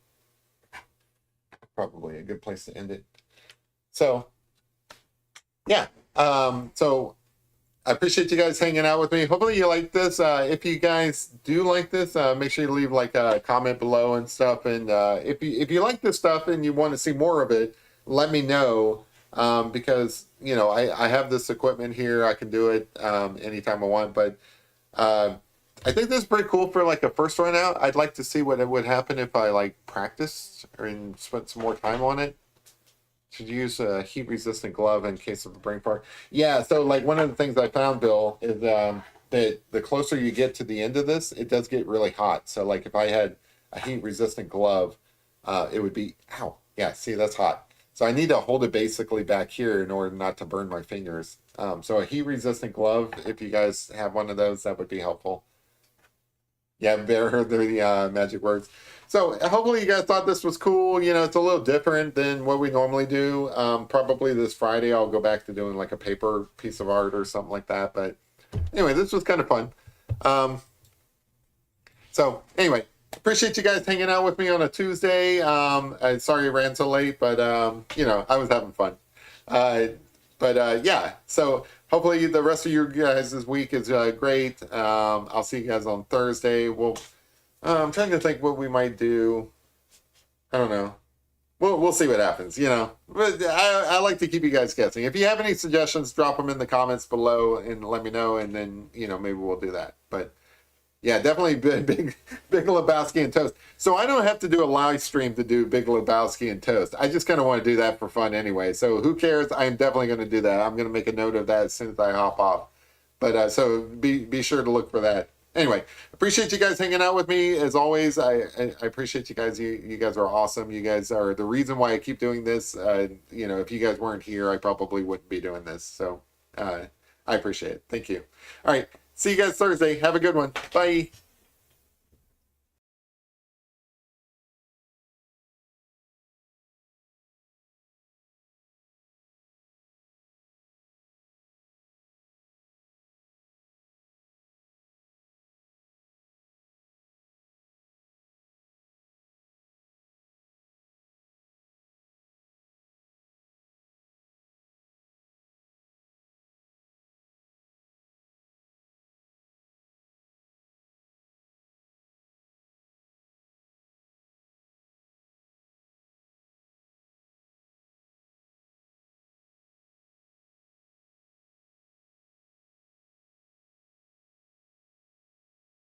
Probably a good place to end it. So yeah, so I appreciate you guys hanging out with me. Hopefully you like this. If you guys do like this, make sure you leave like a comment below and stuff. And if you like this stuff and you want to see more of it, let me know. Because I have this equipment here. I can do it anytime I want. But I think this is pretty cool for like a first run out. I'd like to see what it would happen if I like practiced and spent some more time on it. Should use a heat resistant glove in case of a brain fart. Yeah, so like one of the things I found, Bill, is that the closer you get to the end of this, it does get really hot. So like if I had a heat resistant glove, it would be, ow, yeah, see, that's hot. So I need to hold it basically back here in order not to burn my fingers. So a heat resistant glove, if you guys have one of those, that would be helpful. Yeah, Bear heard the magic words. So hopefully you guys thought this was cool. It's a little different than what we normally do. Probably this Friday I'll go back to doing like a paper piece of art or something like that. But anyway, this was kind of fun. So anyway, appreciate you guys hanging out with me on a Tuesday. I'm sorry I ran so late, but I was having fun. Yeah, so hopefully the rest of your guys' this week is great. I'll see you guys on Thursday. I'm trying to think what we might do. I don't know. We'll see what happens, But I like to keep you guys guessing. If you have any suggestions, drop them in the comments below and let me know, and then maybe we'll do that. But yeah, definitely big Lebowski and toast. So I don't have to do a live stream to do Big Lebowski and toast. I just kind of want to do that for fun anyway. So who cares? I'm definitely going to do that. I'm going to make a note of that as soon as I hop off. But so be sure to look for that. Anyway, appreciate you guys hanging out with me as always. I appreciate you guys. You guys are awesome. You guys are the reason why I keep doing this. If you guys weren't here, I probably wouldn't be doing this. So I appreciate it. Thank you. All right. See you guys Thursday. Have a good one. Bye.